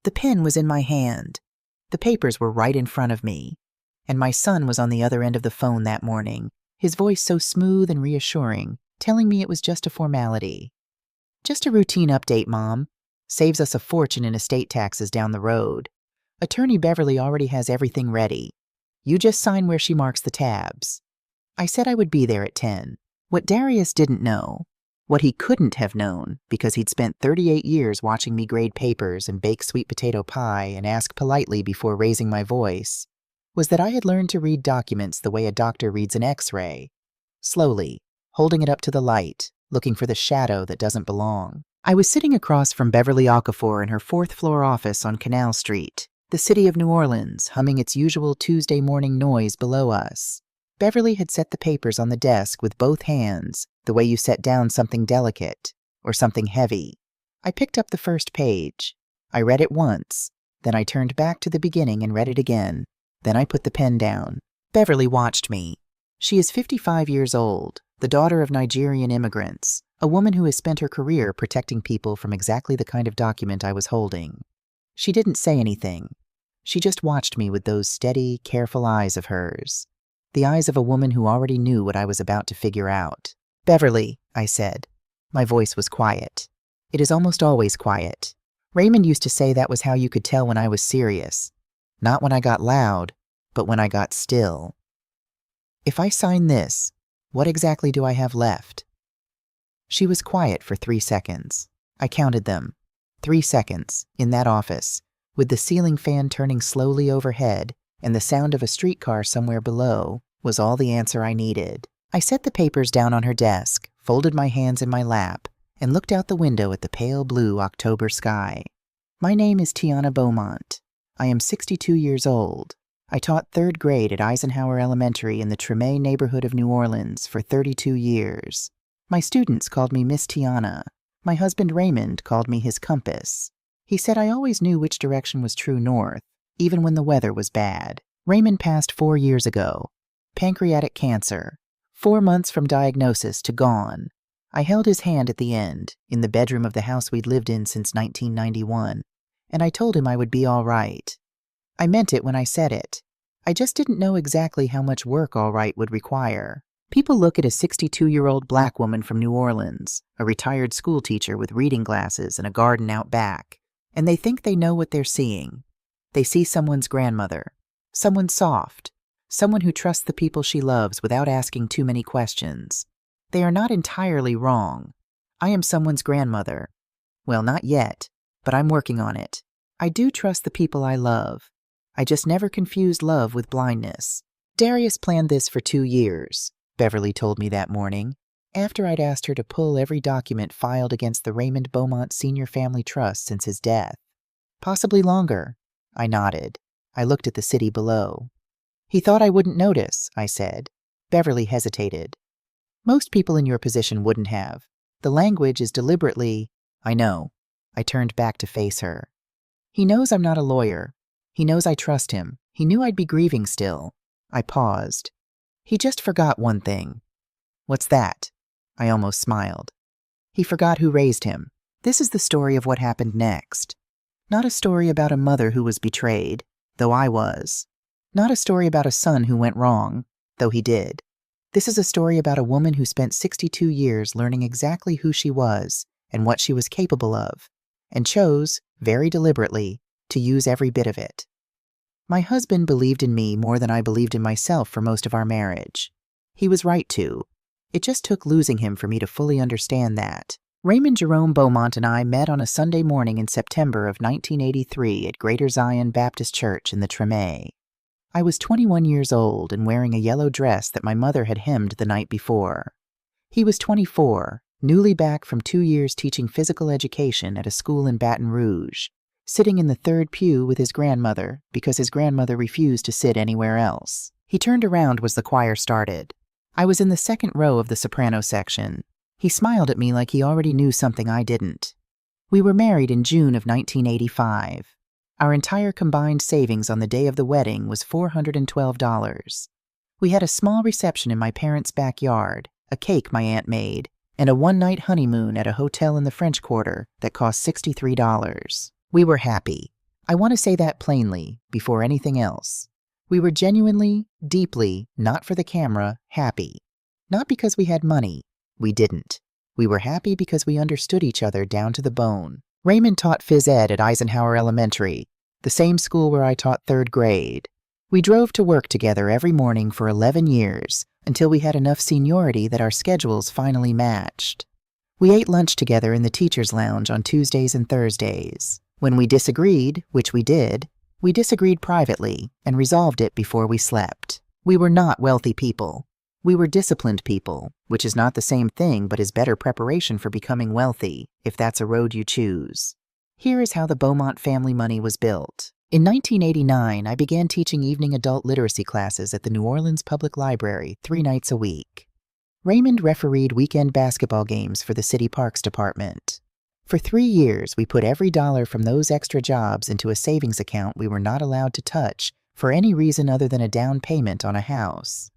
The pen was in my hand. The papers were right in front of me. And my son was on the other end of the phone that morning, his voice so smooth and reassuring, telling me it was just a formality. "Just a routine update, Mom. Saves us a fortune in estate taxes down the road. Attorney Beverly already has everything ready. You just sign where she marks the tabs." I said I would be there at 10. What Darius didn't know, what he couldn't have known because he'd spent 38 years watching me grade papers and bake sweet potato pie and ask politely before raising my voice, was that I had learned to read documents the way a doctor reads an X-ray. Slowly, holding it up to the light, looking for the shadow that doesn't belong. I was sitting across from Beverly Okafor in her 4th-floor office on Canal Street, the city of New Orleans, humming its usual Tuesday morning noise below us. Beverly had set the papers on the desk with both hands, the way you set down something delicate, or something heavy. I picked up the first page. I read it once, then I turned back to the beginning and read it again. Then I put the pen down. Beverly watched me. She is 55 years old, the daughter of Nigerian immigrants, a woman who has spent her career protecting people from exactly the kind of document I was holding. She didn't say anything. She just watched me with those steady, careful eyes of hers. The eyes of a woman who already knew what I was about to figure out. "Beverly," I said. My voice was quiet. It is almost always quiet. Raymond used to say that was how you could tell when I was serious. Not when I got loud, but when I got still. "If I sign this, what exactly do I have left?" She was quiet for 3 seconds. I counted them. 3 seconds, in that office, with the ceiling fan turning slowly overhead and the sound of a streetcar somewhere below, was all the answer I needed. I set the papers down on her desk, folded my hands in my lap, and looked out the window at the pale blue October sky. "My name is Tiana Beaumont. I am 62 years old. I taught 3rd grade at Eisenhower Elementary in the Treme neighborhood of New Orleans for 32 years. My students called me Miss Tiana. My husband Raymond called me his compass. He said I always knew which direction was true north, even when the weather was bad. Raymond passed 4 years ago. Pancreatic cancer. 4 months from diagnosis to gone. I held his hand at the end, in the bedroom of the house we'd lived in since 1991, and I told him I would be all right. I meant it when I said it. I just didn't know exactly how much work all right would require. People look at a 62-year-old black woman from New Orleans, a retired schoolteacher with reading glasses and a garden out back, and they think they know what they're seeing. They see someone's grandmother, someone soft, someone who trusts the people she loves without asking too many questions. They are not entirely wrong. I am someone's grandmother. Well, not yet, but I'm working on it. I do trust the people I love. I just never confused love with blindness. Darius planned this for 2 years, Beverly told me that morning, after I'd asked her to pull every document filed against the Raymond Beaumont Senior Family Trust since his death. Possibly longer. I nodded. I looked at the city below. "He thought I wouldn't notice," I said. Beverly hesitated. "Most people in your position wouldn't have. The language is deliberately—" "I know." I turned back to face her. "He knows I'm not a lawyer. He knows I trust him. He knew I'd be grieving still." I paused. "He just forgot one thing." "What's that?" I almost smiled. "He forgot who raised him. This is the story of what happened next. Not a story about a mother who was betrayed, though I was. Not a story about a son who went wrong, though he did. This is a story about a woman who spent 62 years learning exactly who she was and what she was capable of, and chose, very deliberately, to use every bit of it. My husband believed in me more than I believed in myself for most of our marriage. He was right to. It just took losing him for me to fully understand that. Raymond Jerome Beaumont and I met on a Sunday morning in September of 1983 at Greater Zion Baptist Church in the Treme. I was 21 years old and wearing a yellow dress that my mother had hemmed the night before. He was 24, newly back from 2 years teaching physical education at a school in Baton Rouge, sitting in the 3rd pew with his grandmother because his grandmother refused to sit anywhere else. He turned around as the choir started. I was in the 2nd row of the soprano section. He smiled at me like he already knew something I didn't. We were married in June of 1985. Our entire combined savings on the day of the wedding was $412. We had a small reception in my parents' backyard, a cake my aunt made, and a one-night honeymoon at a hotel in the French Quarter that cost $63. We were happy. I want to say that plainly, before anything else. We were genuinely, deeply, not for the camera, happy. Not because we had money. We didn't. We were happy because we understood each other down to the bone. Raymond taught phys ed at Eisenhower Elementary, the same school where I taught 3rd grade. We drove to work together every morning for 11 years, until we had enough seniority that our schedules finally matched. We ate lunch together in the teacher's lounge on Tuesdays and Thursdays. When we disagreed, which we did, we disagreed privately and resolved it before we slept. We were not wealthy people. We were disciplined people, which is not the same thing but is better preparation for becoming wealthy, if that's a road you choose. Here is how the Beaumont family money was built. In 1989, I began teaching evening adult literacy classes at the New Orleans Public Library 3 nights a week. Raymond refereed weekend basketball games for the City Parks Department. For 3 years, we put every dollar from those extra jobs into a savings account we were not allowed to touch for any reason other than a down payment on a house.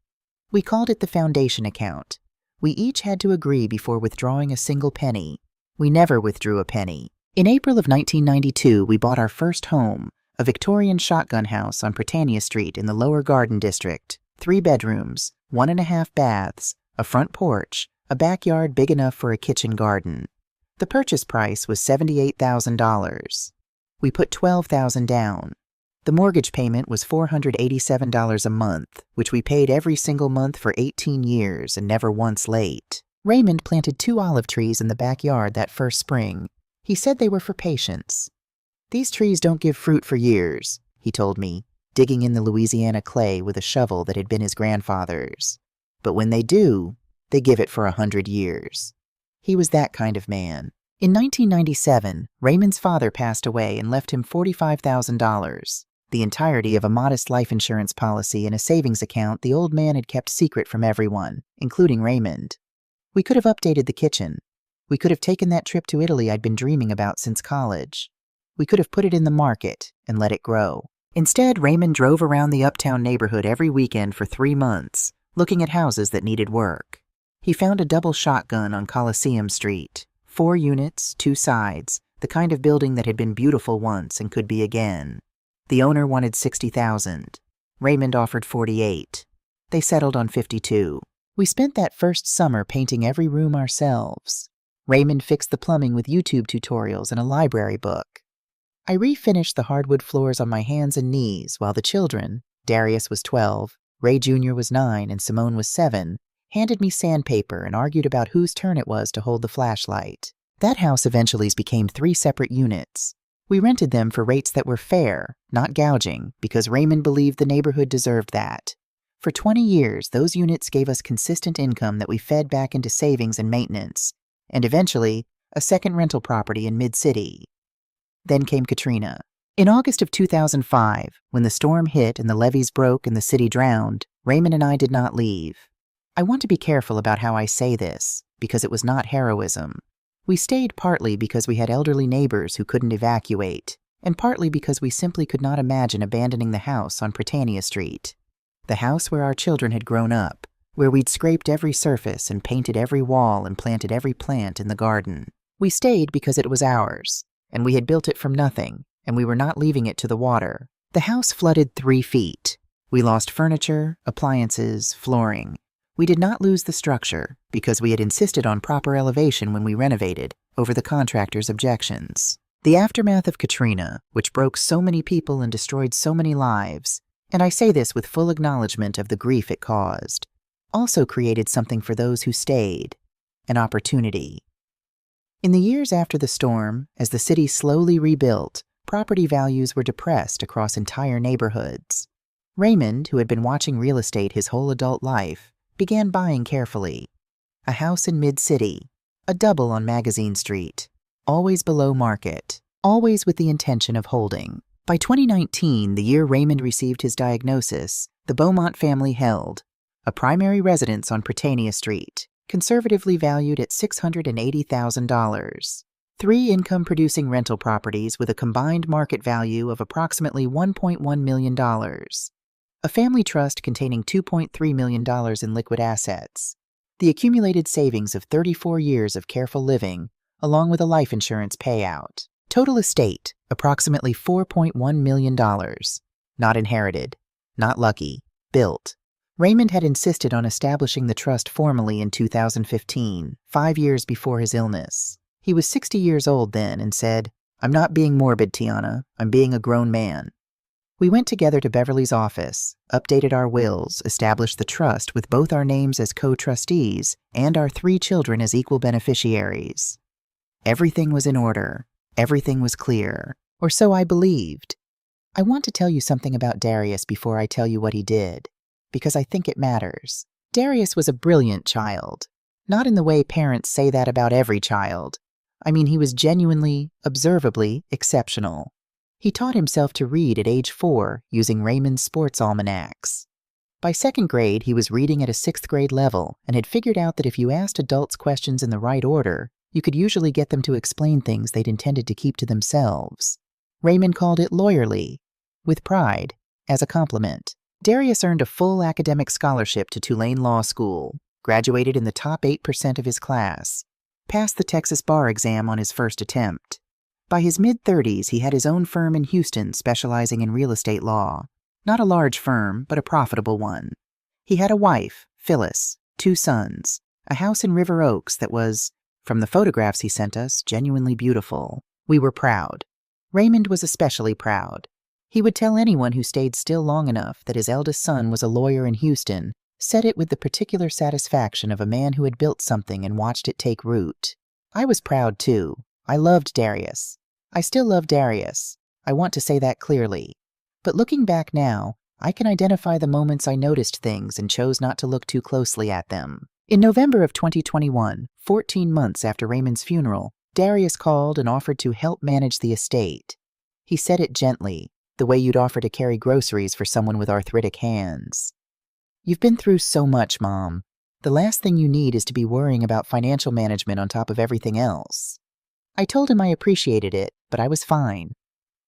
We called it the foundation account. We each had to agree before withdrawing a single penny. We never withdrew a penny. In April of 1992, we bought our first home, a Victorian shotgun house on Britannia Street in the Lower Garden District. 3 bedrooms, 1.5 baths, a front porch, a backyard big enough for a kitchen garden. The purchase price was $78,000. We put $12,000 down. The mortgage payment was $487 a month, which we paid every single month for 18 years and never once late. Raymond planted 2 olive trees in the backyard that first spring. He said they were for patience. "These trees don't give fruit for years," he told me, digging in the Louisiana clay with a shovel that had been his grandfather's. "But when they do, they give it for 100 years. He was that kind of man. In 1997, Raymond's father passed away and left him $45,000, the entirety of a modest life insurance policy and a savings account the old man had kept secret from everyone, including Raymond. We could have updated the kitchen. We could have taken that trip to Italy I'd been dreaming about since college. We could have put it in the market and let it grow. Instead, Raymond drove around the uptown neighborhood every weekend for 3 months, looking at houses that needed work. He found a double shotgun on Coliseum Street, 4 units, 2 sides, the kind of building that had been beautiful once and could be again. The owner wanted $60,000. Raymond offered $48,000. They settled on $52,000. We spent that first summer painting every room ourselves. Raymond fixed the plumbing with YouTube tutorials and a library book. I refinished the hardwood floors on my hands and knees while the children, Darius was 12, Ray Jr. was 9, and Simone was 7, handed me sandpaper and argued about whose turn it was to hold the flashlight. That house eventually became 3 separate units. We rented them for rates that were fair, not gouging, because Raymond believed the neighborhood deserved that. For 20 years, those units gave us consistent income that we fed back into savings and maintenance, and eventually, a second rental property in Mid-City. Then came Katrina. In August of 2005, when the storm hit and the levees broke and the city drowned, Raymond and I did not leave. I want to be careful about how I say this, because it was not heroism. We stayed partly because we had elderly neighbors who couldn't evacuate, and partly because we simply could not imagine abandoning the house on Britannia Street. The house where our children had grown up, where we'd scraped every surface and painted every wall and planted every plant in the garden. We stayed because it was ours, and we had built it from nothing, and we were not leaving it to the water. The house flooded 3 feet. We lost furniture, appliances, flooring. We did not lose the structure because we had insisted on proper elevation when we renovated over the contractor's objections. The aftermath of Katrina, which broke so many people and destroyed so many lives, and I say this with full acknowledgement of the grief it caused, also created something for those who stayed, an opportunity. In the years after the storm, as the city slowly rebuilt, property values were depressed across entire neighborhoods. Raymond, who had been watching real estate his whole adult life, began buying carefully. A house in Mid-City, a double on Magazine Street, always below market, always with the intention of holding. By 2019, the year Raymond received his diagnosis, the Beaumont family held a primary residence on Britannia Street, conservatively valued at $680,000, 3 income-producing rental properties with a combined market value of approximately $1.1 million, a family trust containing $2.3 million in liquid assets, the accumulated savings of 34 years of careful living, along with a life insurance payout. Total estate, approximately $4.1 million. Not inherited. Not lucky. Built. Raymond had insisted on establishing the trust formally in 2015, 5 years before his illness. He was 60 years old then and said, "I'm not being morbid, Tiana. I'm being a grown man." We went together to Beverly's office, updated our wills, established the trust with both our names as co-trustees and our 3 children as equal beneficiaries. Everything was in order. Everything was clear. Or so I believed. I want to tell you something about Darius before I tell you what he did, because I think it matters. Darius was a brilliant child. Not in the way parents say that about every child. I mean, he was genuinely, observably exceptional. He taught himself to read at age 4 using Raymond's sports almanacs. By 2nd grade, he was reading at a 6th grade level and had figured out that if you asked adults questions in the right order, you could usually get them to explain things they'd intended to keep to themselves. Raymond called it lawyerly, with pride, as a compliment. Darius earned a full academic scholarship to Tulane Law School, graduated in the top 8% of his class, passed the Texas bar exam on his first attempt. By his mid-30s, he had his own firm in Houston specializing in real estate law. Not a large firm, but a profitable one. He had a wife, Phyllis, 2 sons, a house in River Oaks that was, from the photographs he sent us, genuinely beautiful. We were proud. Raymond was especially proud. He would tell anyone who stayed still long enough that his eldest son was a lawyer in Houston, said it with the particular satisfaction of a man who had built something and watched it take root. I was proud, too. I loved Darius. I still love Darius. I want to say that clearly. But looking back now, I can identify the moments I noticed things and chose not to look too closely at them. In November of 2021, 14 months after Raymond's funeral, Darius called and offered to help manage the estate. He said it gently, the way you'd offer to carry groceries for someone with arthritic hands. "You've been through so much, Mom. The last thing you need is to be worrying about financial management on top of everything else." I told him I appreciated it, but I was fine.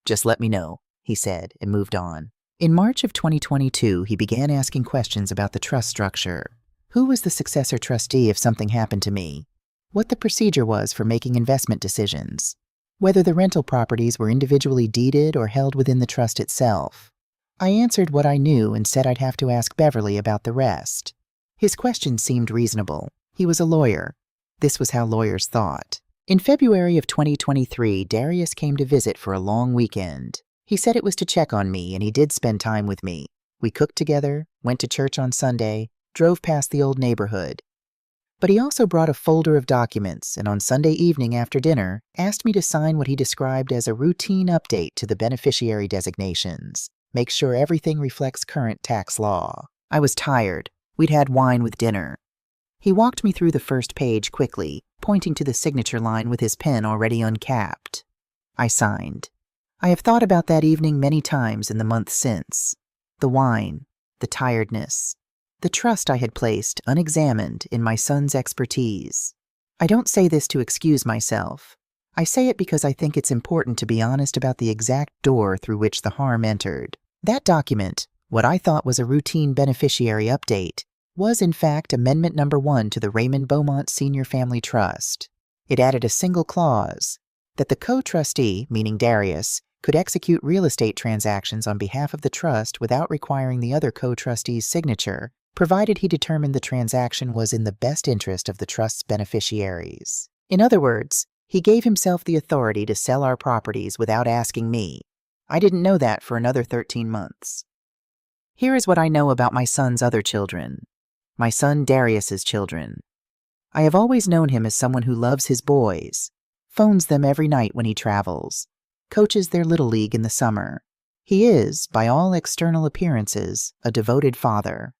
"Just let me know," he said, and moved on. In March of 2022, he began asking questions about the trust structure. Who was the successor trustee if something happened to me? What the procedure was for making investment decisions? Whether the rental properties were individually deeded or held within the trust itself. I answered what I knew and said I'd have to ask Beverly about the rest. His questions seemed reasonable. He was a lawyer. This was how lawyers thought. In February of 2023, Darius came to visit for a long weekend. He said it was to check on me, and he did spend time with me. We cooked together, went to church on Sunday, drove past the old neighborhood. But he also brought a folder of documents, and on Sunday evening after dinner, asked me to sign what he described as a routine update to the beneficiary designations. Make sure everything reflects current tax law. I was tired. We'd had wine with dinner. He walked me through the first page quickly, pointing to the signature line with his pen already uncapped. I signed. I have thought about that evening many times in the months since. The wine, the tiredness, the trust I had placed, unexamined, in my son's expertise. I don't say this to excuse myself. I say it because I think it's important to be honest about the exact door through which the harm entered. That document, what I thought was a routine beneficiary update, was in fact Amendment Number 1 to the Raymond Beaumont Senior Family Trust. It added a single clause, that the co-trustee, meaning Darius, could execute real estate transactions on behalf of the trust without requiring the other co-trustee's signature, provided he determined the transaction was in the best interest of the trust's beneficiaries. In other words, he gave himself the authority to sell our properties without asking me. I didn't know that for another 13 months. Here is what I know about my son's other children. My son Darius's children. I have always known him as someone who loves his boys, phones them every night when he travels, coaches their little league in the summer. He is, by all external appearances, a devoted father.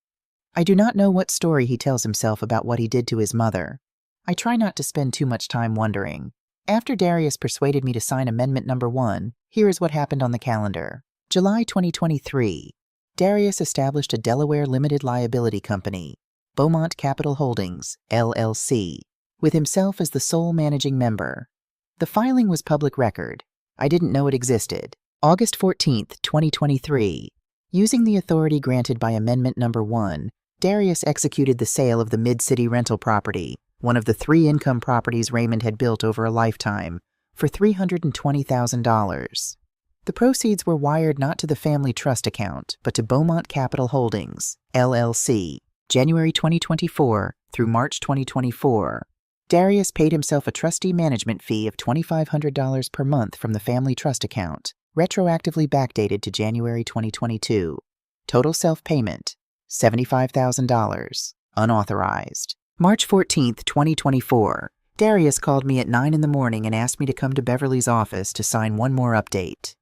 I do not know what story he tells himself about what he did to his mother. I try not to spend too much time wondering. After Darius persuaded me to sign Amendment Number 1, here is what happened on the calendar. July 2023. Darius established a Delaware limited liability company, Beaumont Capital Holdings, LLC, with himself as the sole managing member. The filing was public record. I didn't know it existed. August 14th, 2023. Using the authority granted by Amendment Number 1, Darius executed the sale of the Mid-City rental property, one of the 3 income properties Raymond had built over a lifetime, for $320,000. The proceeds were wired not to the family trust account, but to Beaumont Capital Holdings, LLC, January 2024 through March 2024. Darius paid himself a trustee management fee of $2,500 per month from the family trust account, retroactively backdated to January 2022. Total self-payment, $75,000, unauthorized. March 14, 2024. Darius called me at 9 in the morning and asked me to come to Beverly's office to sign one more update.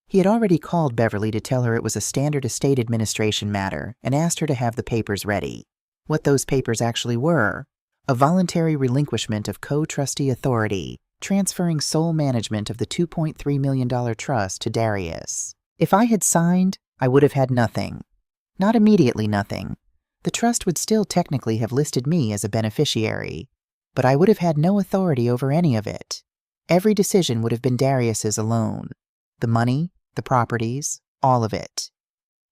He had already called Beverly to tell her it was a standard estate administration matter and asked her to have the papers ready. What those papers actually were: a voluntary relinquishment of co-trustee authority, transferring sole management of the $2.3 million trust to Darius. If I had signed, I would have had nothing. Not immediately nothing. The trust would still technically have listed me as a beneficiary, but I would have had no authority over any of it. Every decision would have been Darius's alone. The money, the properties, all of it.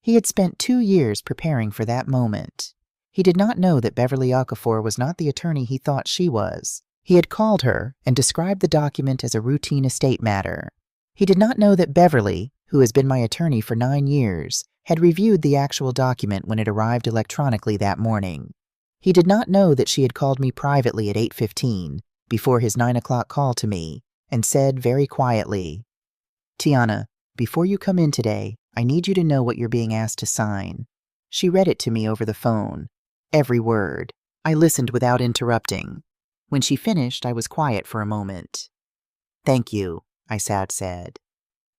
He had spent 2 years preparing for that moment. He did not know that Beverly Okafor was not the attorney he thought she was. He had called her and described the document as a routine estate matter. He did not know that Beverly, who has been my attorney for 9 years, had reviewed the actual document when it arrived electronically that morning. He did not know that she had called me privately at 8:15, before his 9 o'clock call to me, and said very quietly, "Tiana, before you come in today, I need you to know what you're being asked to sign." She read it to me over the phone. Every word. I listened without interrupting. When she finished, I was quiet for a moment. "Thank you," I said.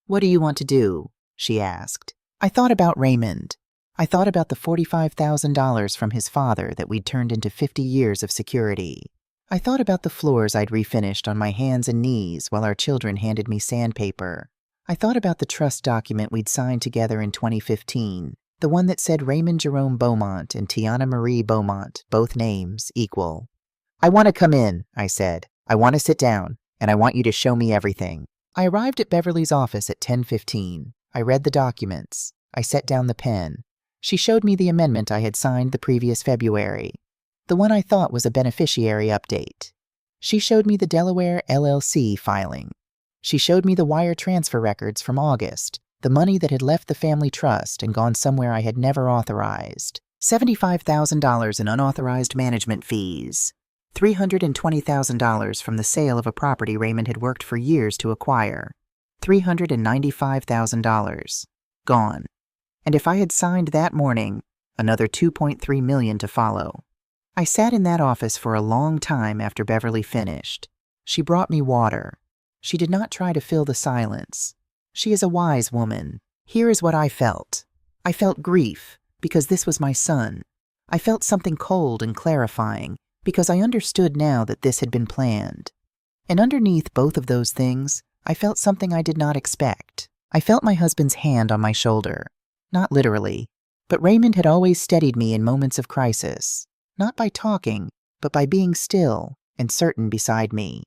"What do you want to do?" she asked. I thought about Raymond. I thought about the $45,000 from his father that we'd turned into 50 years of security. I thought about the floors I'd refinished on my hands and knees while our children handed me sandpaper. I thought about the trust document we'd signed together in 2015, the one that said Raymond Jerome Beaumont and Tiana Marie Beaumont, both names, equal. "I want to come in," I said. "I want to sit down, and I want you to show me everything." I arrived at Beverly's office at 10:15. I read the documents. I set down the pen. She showed me the amendment I had signed the previous February, the one I thought was a beneficiary update. She showed me the Delaware LLC filing. She showed me the wire transfer records from August, the money that had left the family trust and gone somewhere I had never authorized. $75,000 in unauthorized management fees. $320,000 from the sale of a property Raymond had worked for years to acquire. $395,000. Gone. And if I had signed that morning, another $2.3 million to follow. I sat in that office for a long time after Beverly finished. She brought me water. She did not try to fill the silence. She is a wise woman. Here is what I felt. I felt grief, because this was my son. I felt something cold and clarifying, because I understood now that this had been planned. And underneath both of those things, I felt something I did not expect. I felt my husband's hand on my shoulder. Not literally, but Raymond had always steadied me in moments of crisis, not by talking, but by being still and certain beside me.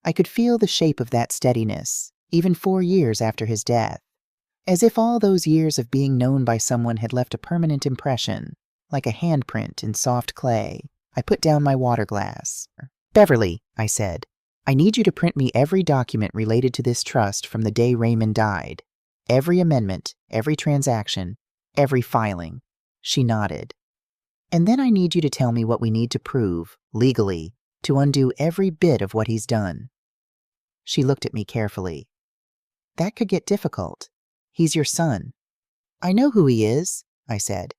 I could feel the shape of that steadiness, even 4 years after his death, as if all those years of being known by someone had left a permanent impression, like a handprint in soft clay. I put down my water glass. "Beverly," I said, "I need you to print me every document related to this trust from the day Raymond died. Every amendment, every transaction, every filing." She nodded. "And then I need you to tell me what we need to prove, legally, to undo every bit of what he's done." She looked at me carefully. "That could get difficult. He's your son." "I know who he is," I said.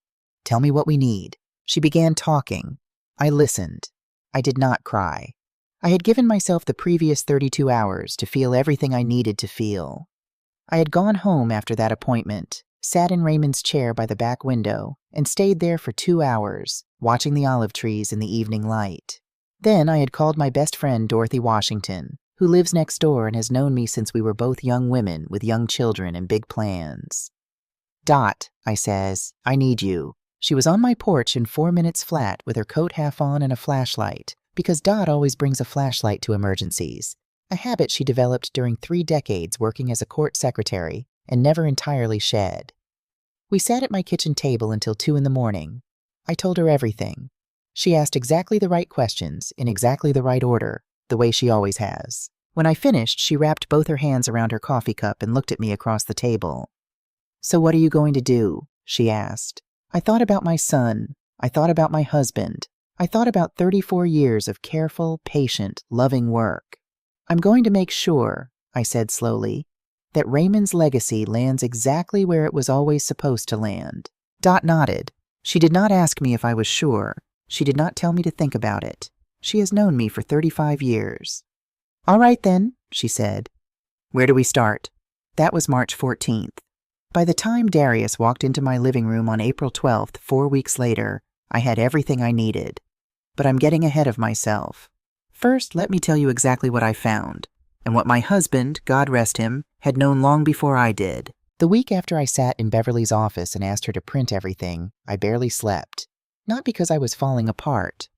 "Tell me what we need." She began talking. I listened. I did not cry. I had given myself the previous 32 hours to feel everything I needed to feel. I had gone home after that appointment, sat in Raymond's chair by the back window, and stayed there for 2 hours, watching the olive trees in the evening light. Then I had called my best friend Dorothy Washington, who lives next door and has known me since we were both young women with young children and big plans. "Dot," I says, "I need you." She was on my porch in 4 minutes flat with her coat half on and a flashlight, because Dot always brings a flashlight to emergencies, a habit she developed during 3 decades working as a court secretary and never entirely shed. We sat at my kitchen table until 2 in the morning. I told her everything. She asked exactly the right questions in exactly the right order, the way she always has. When I finished, she wrapped both her hands around her coffee cup and looked at me across the table. "So what are you going to do?" she asked. I thought about my son. I thought about my husband. I thought about 34 years of careful, patient, loving work. "I'm going to make sure," I said slowly, "that Raymond's legacy lands exactly where it was always supposed to land." Dot nodded. She did not ask me if I was sure. She did not tell me to think about it. She has known me for 35 years. "All right then," she said. "Where do we start?" That was March 14th. By the time Darius walked into my living room on April 12th, 4 weeks later, I had everything I needed. But I'm getting ahead of myself. First, let me tell you exactly what I found, and what my husband, God rest him, had known long before I did. The week after I sat in Beverly's office and asked her to print everything, I barely slept. Not because I was falling apart.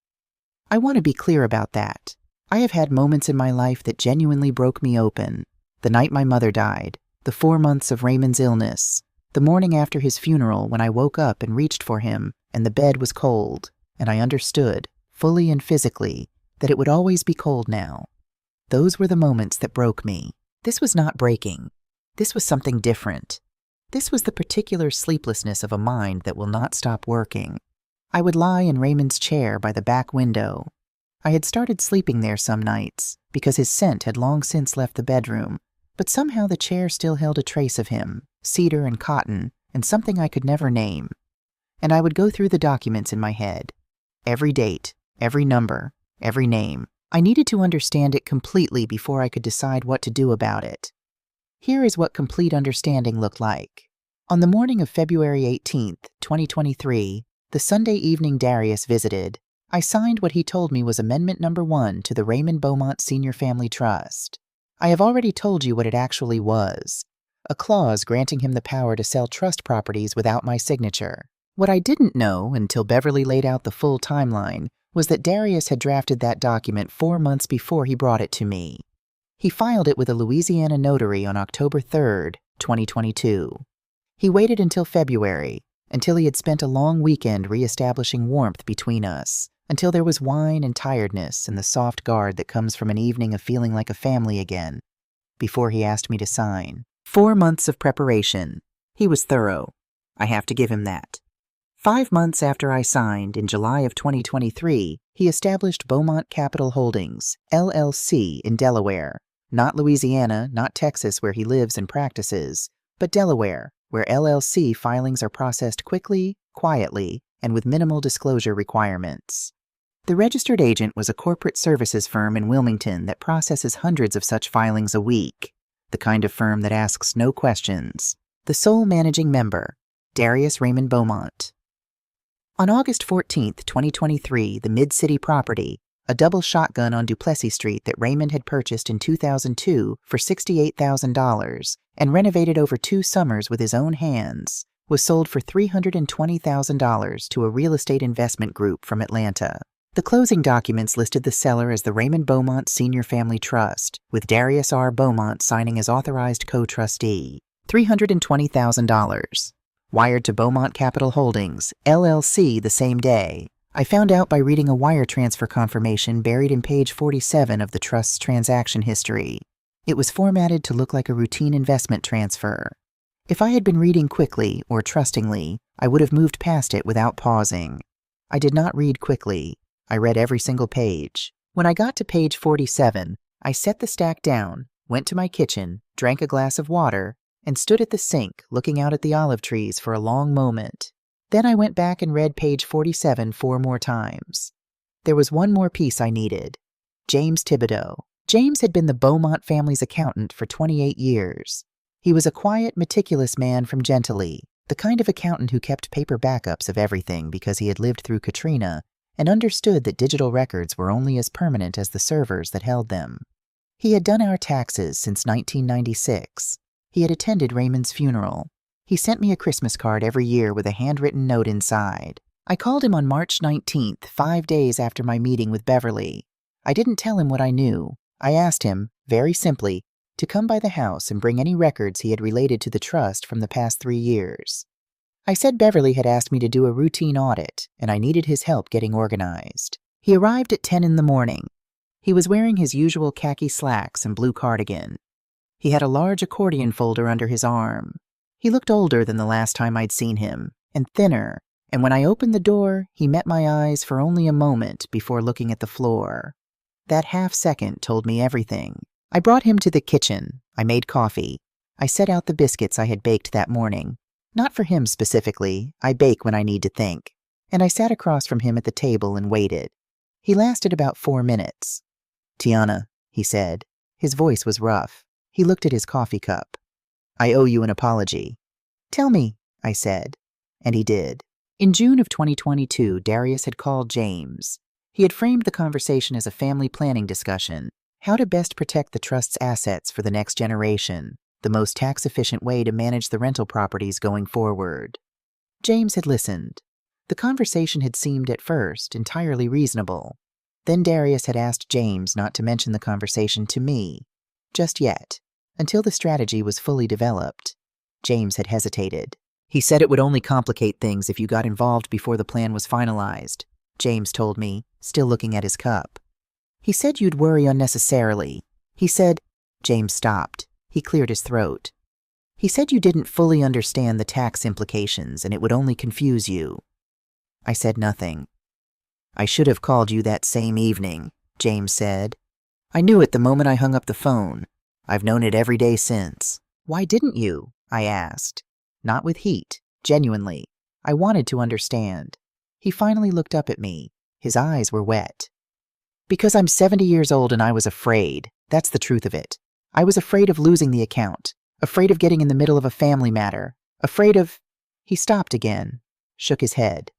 I want to be clear about that. I have had moments in my life that genuinely broke me open. The night my mother died, the 4 months of Raymond's illness, the morning after his funeral when I woke up and reached for him and the bed was cold, and I understood, fully and physically, that it would always be cold now. Those were the moments that broke me. This was not breaking. This was something different. This was the particular sleeplessness of a mind that will not stop working. I would lie in Raymond's chair by the back window. I had started sleeping there some nights, because his scent had long since left the bedroom, but somehow the chair still held a trace of him, cedar and cotton, and something I could never name. And I would go through the documents in my head. Every date, every number, every name. I needed to understand it completely before I could decide what to do about it. Here is what complete understanding looked like. On the morning of February 18th, 2023, the Sunday evening Darius visited, I signed what he told me was Amendment Number 1 to the Raymond Beaumont Senior Family Trust. I have already told you what it actually was, a clause granting him the power to sell trust properties without my signature. What I didn't know, until Beverly laid out the full timeline, was that Darius had drafted that document 4 months before he brought it to me. He filed it with a Louisiana notary on October 3rd, 2022. He waited until February, until he had spent a long weekend reestablishing warmth between us, until there was wine and tiredness and the soft guard that comes from an evening of feeling like a family again, before he asked me to sign. 4 months of preparation. He was thorough. I have to give him that. 5 months after I signed, in July of 2023, he established Beaumont Capital Holdings, LLC, in Delaware. Not Louisiana, not Texas where he lives and practices, but Delaware, where LLC filings are processed quickly, quietly, and with minimal disclosure requirements. The registered agent was a corporate services firm in Wilmington that processes hundreds of such filings a week, the kind of firm that asks no questions. The sole managing member, Darius Raymond Beaumont. On August 14th, 2023, the Mid-City property, a double shotgun on Duplessis Street that Raymond had purchased in 2002 for $68,000 and renovated over 2 summers with his own hands, was sold for $320,000 to a real estate investment group from Atlanta. The closing documents listed the seller as the Raymond Beaumont Senior Family Trust, with Darius R. Beaumont signing as authorized co-trustee. $320,000. Wired to Beaumont Capital Holdings, LLC, the same day. I found out by reading a wire transfer confirmation buried in page 47 of the trust's transaction history. It was formatted to look like a routine investment transfer. If I had been reading quickly or trustingly, I would have moved past it without pausing. I did not read quickly. I read every single page. When I got to page 47, I set the stack down, went to my kitchen, drank a glass of water, and stood at the sink looking out at the olive trees for a long moment. Then I went back and read page 47 4 more times. There was one more piece I needed. James Thibodeau. James had been the Beaumont family's accountant for 28 years. He was a quiet, meticulous man from Gentilly, the kind of accountant who kept paper backups of everything because he had lived through Katrina and understood that digital records were only as permanent as the servers that held them. He had done our taxes since 1996. He had attended Raymond's funeral. He sent me a Christmas card every year with a handwritten note inside. I called him on March 19th, 5 days after my meeting with Beverly. I didn't tell him what I knew. I asked him, very simply, to come by the house and bring any records he had related to the trust from the past 3 years. I said Beverly had asked me to do a routine audit, and I needed his help getting organized. He arrived at 10 in the morning. He was wearing his usual khaki slacks and blue cardigan. He had a large accordion folder under his arm. He looked older than the last time I'd seen him, and thinner, and when I opened the door, he met my eyes for only a moment before looking at the floor. That half-second told me everything. I brought him to the kitchen. I made coffee. I set out the biscuits I had baked that morning. Not for him specifically. I bake when I need to think. And I sat across from him at the table and waited. He lasted about 4 minutes. "Tiana," he said. His voice was rough. He looked at his coffee cup. "I owe you an apology." "Tell me," I said. And he did. In June of 2022, Darius had called James. He had framed the conversation as a family planning discussion, how to best protect the trust's assets for the next generation, the most tax-efficient way to manage the rental properties going forward. James had listened. The conversation had seemed at first entirely reasonable. Then Darius had asked James not to mention the conversation to me, just yet, until the strategy was fully developed. James had hesitated. "He said it would only complicate things if you got involved before the plan was finalized," James told me, still looking at his cup. "He said you'd worry unnecessarily. He said—" James stopped. He cleared his throat. "He said you didn't fully understand the tax implications and it would only confuse you." I said nothing. "I should have called you that same evening," James said. "I knew it the moment I hung up the phone. I've known it every day since." "Why didn't you?" I asked. Not with heat, genuinely. I wanted to understand. He finally looked up at me. His eyes were wet. "Because I'm 70 years old and I was afraid. That's the truth of it. I was afraid of losing the account. Afraid of getting in the middle of a family matter. Afraid of—" He stopped again, shook his head.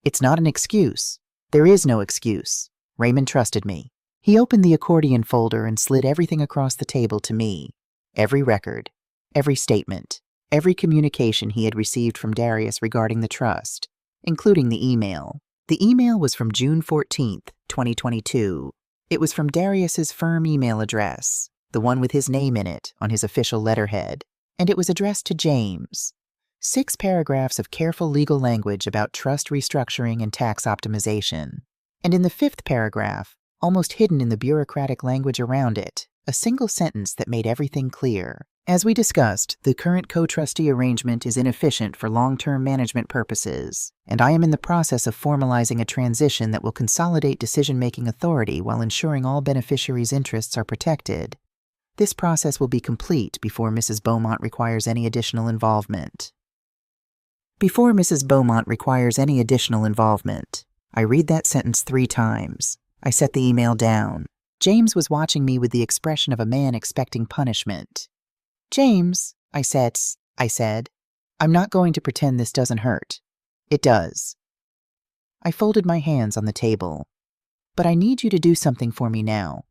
"It's not an excuse. There is no excuse. Raymond trusted me." He opened the accordion folder and slid everything across the table to me. Every record, every statement, every communication he had received from Darius regarding the trust, including the email. The email was from June 14th, 2022. It was from Darius's firm email address, the one with his name in it on his official letterhead, and it was addressed to James. 6 paragraphs of careful legal language about trust restructuring and tax optimization. And in the 5th paragraph, almost hidden in the bureaucratic language around it, a single sentence that made everything clear. "As we discussed, the current co-trustee arrangement is inefficient for long-term management purposes, and I am in the process of formalizing a transition that will consolidate decision-making authority while ensuring all beneficiaries' interests are protected. This process will be complete before Mrs. Beaumont requires any additional involvement." Before Mrs. Beaumont requires any additional involvement. I read that sentence 3 times. I set the email down. James was watching me with the expression of a man expecting punishment. "James," I said, "I'm not going to pretend this doesn't hurt. It does." I folded my hands on the table. "But I need you to do something for me now."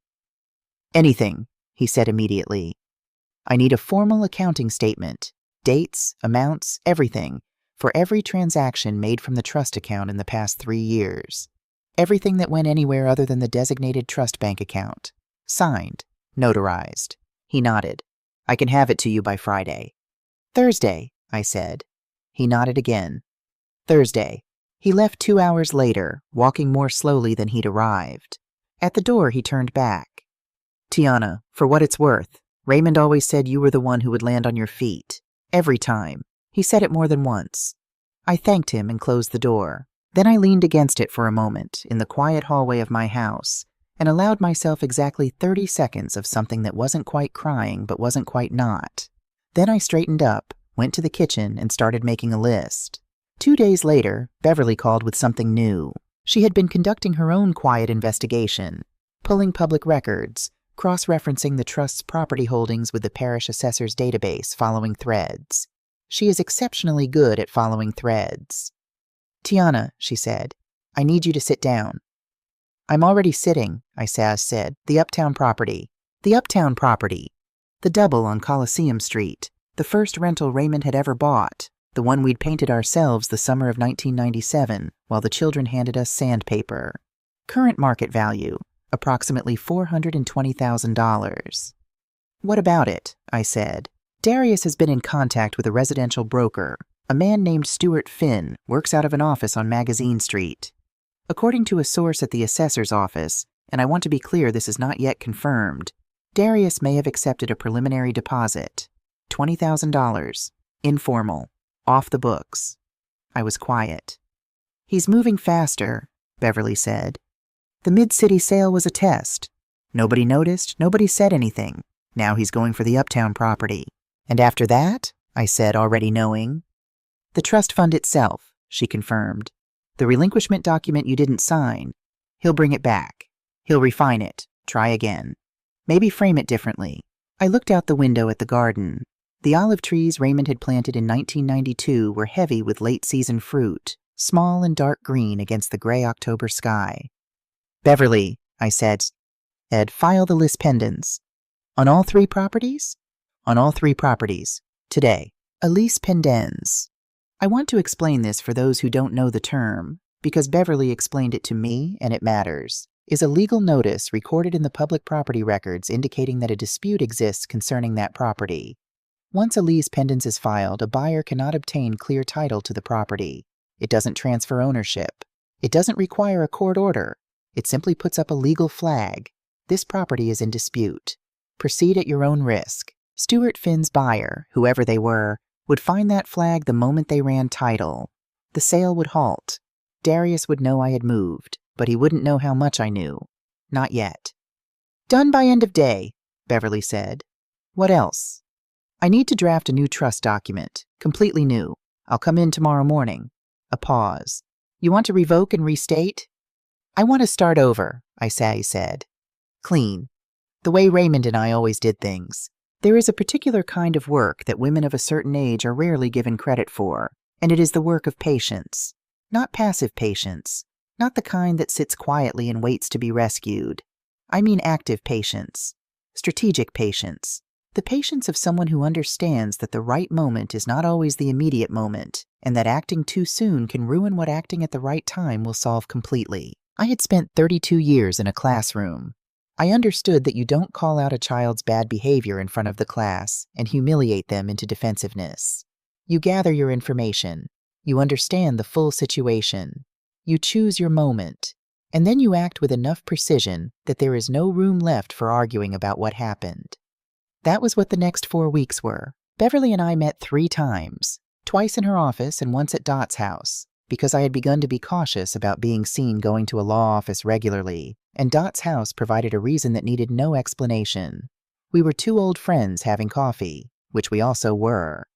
"Anything," he said immediately. "I need a formal accounting statement, dates, amounts, everything, for every transaction made from the trust account in the past 3 years. Everything that went anywhere other than the designated trust bank account. Signed, notarized." He nodded. "I can have it to you by Friday." "Thursday," I said. He nodded again. "Thursday." He left 2 hours later, walking more slowly than he'd arrived. At the door, he turned back. "Tiana, for what it's worth, Raymond always said you were the one who would land on your feet. Every time. He said it more than once." I thanked him and closed the door. Then I leaned against it for a moment in the quiet hallway of my house and allowed myself exactly 30 seconds of something that wasn't quite crying but wasn't quite not. Then I straightened up, went to the kitchen, and started making a list. 2 days later, Beverly called with something new. She had been conducting her own quiet investigation, pulling public records, cross-referencing the trust's property holdings with the parish assessor's database, following threads. She is exceptionally good at following threads. "Tiana," she said, "I need you to sit down." "I'm already sitting," I said. "The uptown property." The uptown property. The double on Coliseum Street. The first rental Raymond had ever bought. The one we'd painted ourselves the summer of 1997 while the children handed us sandpaper. Current market value, approximately $420,000. "What about it?" I said. "Darius has been in contact with a residential broker. A man named Stuart Finn works out of an office on Magazine Street. According to a source at the assessor's office, and I want to be clear this is not yet confirmed. Darius may have accepted a preliminary deposit. $20,000. Informal. Off the books. I was quiet. He's moving faster, Beverly said. The mid-city sale was a test. Nobody noticed, nobody said anything. Now he's going for the uptown property. And after that, I said, already knowing. The trust fund itself, she confirmed. The relinquishment document you didn't sign. He'll bring it back. He'll refine it. Try again. Maybe frame it differently. I looked out the window at the garden. The olive trees Raymond had planted in 1992 were heavy with late-season fruit, small and dark green against the gray October sky. Beverly, I said, Ed, file the lis pendens. On all 3 properties? On all 3 properties. Today. A lis pendens. I want to explain this for those who don't know the term, because Beverly explained it to me and it matters. Is a legal notice recorded in the public property records indicating that a dispute exists concerning that property. Once a lis pendens is filed, a buyer cannot obtain clear title to the property. It doesn't transfer ownership. It doesn't require a court order. It simply puts up a legal flag. This property is in dispute. Proceed at your own risk. Stuart Finn's buyer, whoever they were, would find that flag the moment they ran title. The sale would halt. Darius would know I had moved, but he wouldn't know how much I knew. Not yet. Done by end of day, Beverly said. What else? I need to draft a new trust document, completely new. I'll come in tomorrow morning. A pause. You want to revoke and restate? I want to start over, I said. Clean. The way Raymond and I always did things. There is a particular kind of work that women of a certain age are rarely given credit for, and it is the work of patience. Not passive patience, not the kind that sits quietly and waits to be rescued. I mean active patience, strategic patience, the patience of someone who understands that the right moment is not always the immediate moment, and that acting too soon can ruin what acting at the right time will solve completely. I had spent 32 years in a classroom. I understood that you don't call out a child's bad behavior in front of the class and humiliate them into defensiveness. You gather your information. You understand the full situation. You choose your moment. And then you act with enough precision that there is no room left for arguing about what happened. That was what the next 4 weeks were. Beverly and I met 3 times, twice in her office and once at Dot's house, because I had begun to be cautious about being seen going to a law office regularly, and Dot's house provided a reason that needed no explanation. We were 2 old friends having coffee, which we also were.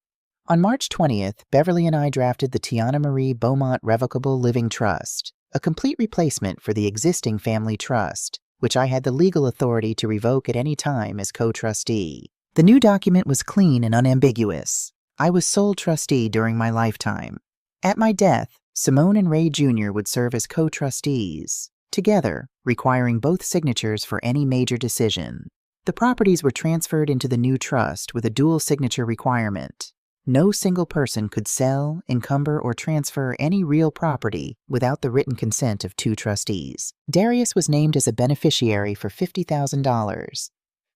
On March 20th, Beverly and I drafted the Tiana Beaumont Revocable Living Trust, a complete replacement for the existing family trust, which I had the legal authority to revoke at any time as co-trustee. The new document was clean and unambiguous. I was sole trustee during my lifetime. At my death, Simone and Ray Jr. would serve as co-trustees, together, requiring both signatures for any major decision. The properties were transferred into the new trust with a dual signature requirement. No single person could sell, encumber, or transfer any real property without the written consent of 2 trustees. Darius was named as a beneficiary for $50,000,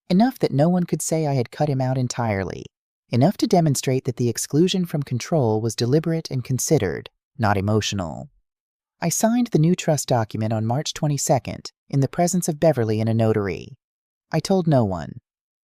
enough that no one could say I had cut him out entirely, enough to demonstrate that the exclusion from control was deliberate and considered, not emotional. I signed the new trust document on March 22nd in the presence of Beverly and a notary. I told no one.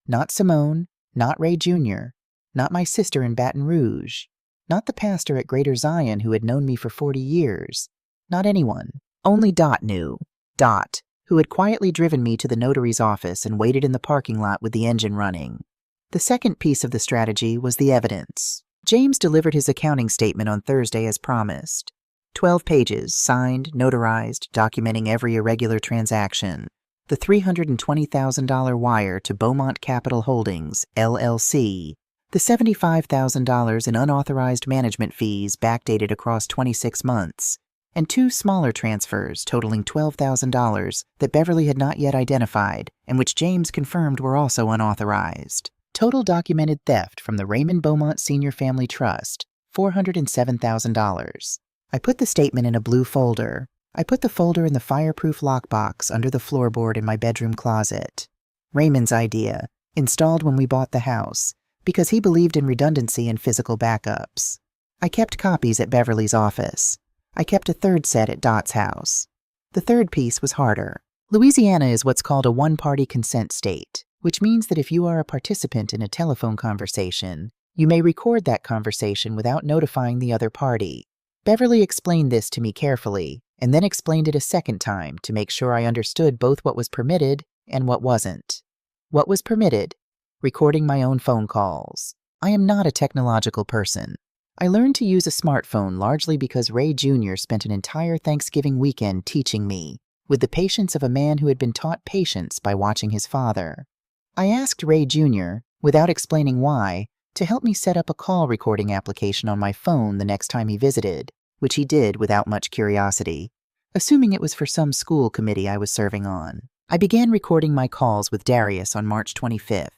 Not Simone, not Ray Jr., not my sister in Baton Rouge, not the pastor at Greater Zion who had known me for 40 years, not anyone. Only Dot knew. Dot, who had quietly driven me to the notary's office and waited in the parking lot with the engine running. The second piece of the strategy was the evidence. James delivered his accounting statement on Thursday as promised. 12 pages, signed, notarized, documenting every irregular transaction. The $320,000 wire to Beaumont Capital Holdings, LLC. The $75,000 in unauthorized management fees backdated across 26 months. And 2 smaller transfers totaling $12,000 that Beverly had not yet identified and which James confirmed were also unauthorized. Total documented theft from the Raymond Beaumont Senior Family Trust, $407,000. I put the statement in a blue folder. I put the folder in the fireproof lockbox under the floorboard in my bedroom closet. Raymond's idea, installed when we bought the house, because he believed in redundancy and physical backups. I kept copies at Beverly's office. I kept a 3rd set at Dot's house. The 3rd piece was harder. Louisiana is what's called a one-party consent state, which means that if you are a participant in a telephone conversation, you may record that conversation without notifying the other party. Beverly explained this to me carefully, and then explained it a second time to make sure I understood both what was permitted and what wasn't. What was permitted? Recording my own phone calls. I am not a technological person. I learned to use a smartphone largely because Ray Jr. spent an entire Thanksgiving weekend teaching me, with the patience of a man who had been taught patience by watching his father. I asked Ray Jr., without explaining why, to help me set up a call recording application on my phone the next time he visited, which he did without much curiosity, assuming it was for some school committee I was serving on. I began recording my calls with Darius on March 25th.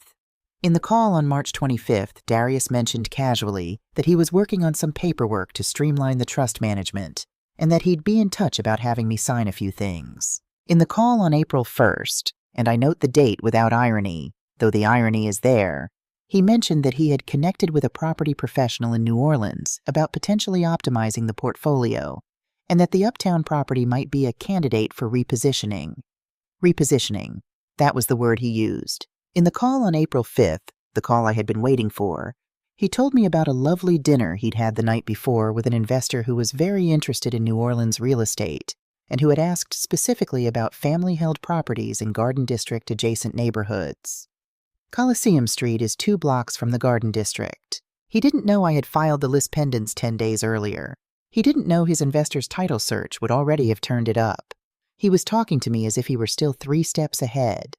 In the call on March 25th, Darius mentioned casually that he was working on some paperwork to streamline the trust management, and that he'd be in touch about having me sign a few things. In the call on April 1st, and I note the date without irony, though the irony is there, he mentioned that he had connected with a property professional in New Orleans about potentially optimizing the portfolio, and that the uptown property might be a candidate for repositioning. Repositioning, that was the word he used. In the call on April 5th, the call I had been waiting for, he told me about a lovely dinner he'd had the night before with an investor who was very interested in New Orleans real estate and who had asked specifically about family-held properties in Garden District adjacent neighborhoods. Coliseum Street is 2 blocks from the Garden District. He didn't know I had filed the list pendants 10 days earlier. He didn't know his investor's title search would already have turned it up. He was talking to me as if he were still 3 steps ahead.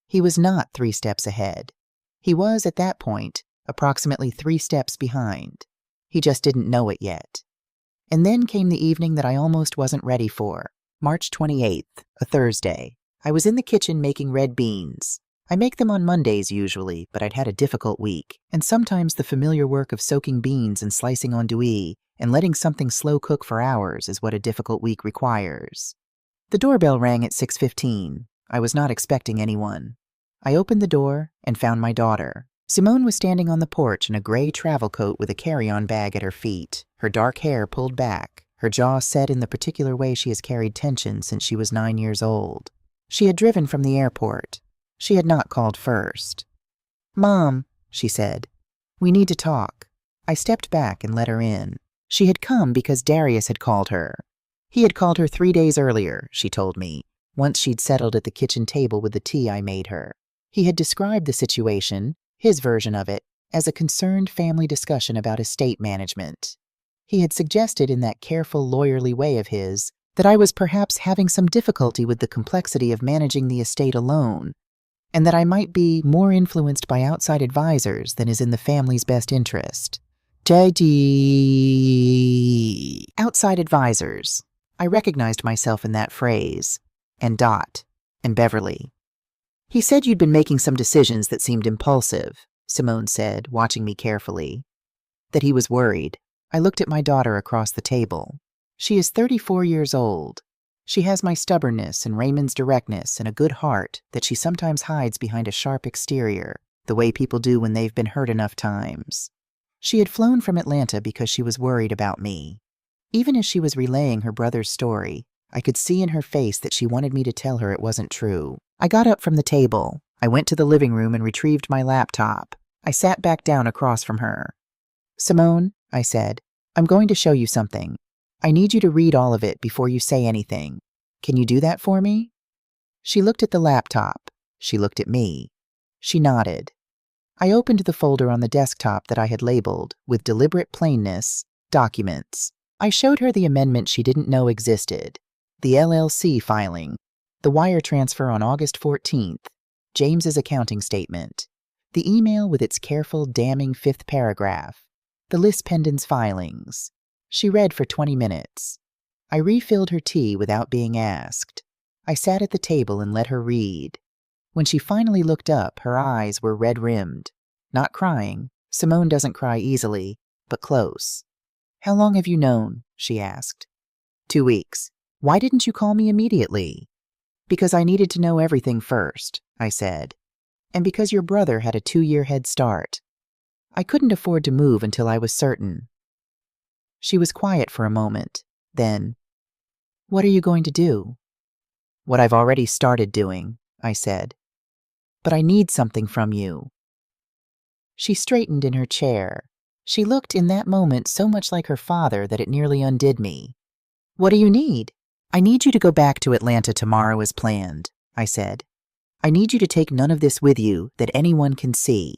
He was not 3 steps ahead. He was, at that point, approximately 3 steps behind. He just didn't know it yet. And then came the evening that I almost wasn't ready for. March 28th, a Thursday. I was in the kitchen making red beans. I make them on Mondays usually, but I'd had a difficult week, and sometimes the familiar work of soaking beans and slicing andouille and letting something slow cook for hours is what a difficult week requires. The doorbell rang at 6:15. I was not expecting anyone. I opened the door and found my daughter. Simone was standing on the porch in a gray travel coat with a carry-on bag at her feet, her dark hair pulled back, her jaw set in the particular way she has carried tension since she was 9 years old. She had driven from the airport. She had not called first. "Mom," she said, "we need to talk." I stepped back and let her in. She had come because Darius had called her. He had called her 3 days earlier, she told me, once she'd settled at the kitchen table with the tea I made her. He had described the situation, his version of it, as a concerned family discussion about estate management. He had suggested in that careful, lawyerly way of his that I was perhaps having some difficulty with the complexity of managing the estate alone, and that I might be more influenced by outside advisors than is in the family's best interest. JD. Outside advisors. I recognized myself in that phrase. And Dot. And Beverly. "He said you'd been making some decisions that seemed impulsive," Simone said, watching me carefully. "That he was worried." I looked at my daughter across the table. She is 34 years old. She has my stubbornness and Raymond's directness and a good heart that she sometimes hides behind a sharp exterior, the way people do when they've been hurt enough times. She had flown from Atlanta because she was worried about me. Even as she was relaying her brother's story, I could see in her face that she wanted me to tell her it wasn't true. I got up from the table. I went to the living room and retrieved my laptop. I sat back down across from her. "Simone," I said, "I'm going to show you something. I need you to read all of it before you say anything. Can you do that for me?" She looked at the laptop. She looked at me. She nodded. I opened the folder on the desktop that I had labeled, with deliberate plainness, Documents. I showed her the amendment she didn't know existed, the LLC filing, the wire transfer on August 14th, James's accounting statement, the email with its careful, damning 5th paragraph, the list pendants filings. She read for 20 minutes. I refilled her tea without being asked. I sat at the table and let her read. When she finally looked up, her eyes were red-rimmed. Not crying. Simone doesn't cry easily, but close. "How long have you known?" she asked. 2 weeks. "Why didn't you call me immediately?" "Because I needed to know everything first," I said. "And because your brother had a 2-year head start. I couldn't afford to move until I was certain." She was quiet for a moment. Then, "What are you going to do?" What I've already started doing, I said. But I need something from you. She straightened in her chair. She looked in that moment so much like her father that it nearly undid me. What do you need? I need you to go back to Atlanta tomorrow as planned, I said. I need you to take none of this with you that anyone can see.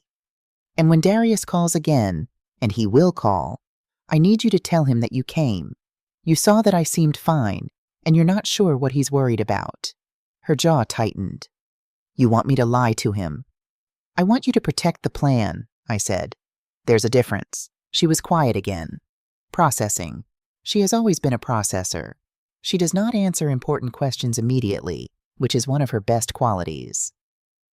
And when Darius calls again, and he will call, I need you to tell him that you came. You saw that I seemed fine, and you're not sure what he's worried about. Her jaw tightened. You want me to lie to him. I want you to protect the plan, I said. There's a difference. She was quiet again. Processing. She has always been a processor. She does not answer important questions immediately, which is one of her best qualities.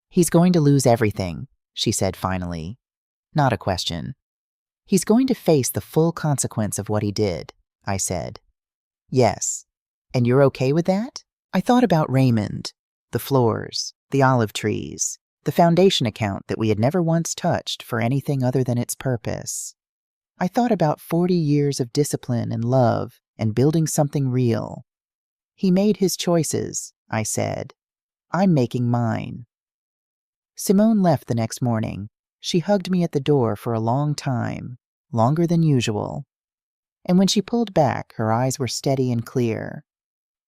He's going to lose everything, she said finally. Not a question. He's going to face the full consequence of what he did, I said. Yes. And you're okay with that? I thought about Raymond, the floors, the olive trees, the foundation account that we had never once touched for anything other than its purpose. I thought about 40 years of discipline and love and building something real. He made his choices, I said. I'm making mine. Simone left the next morning. She hugged me at the door for a long time, longer than usual. And when she pulled back, her eyes were steady and clear.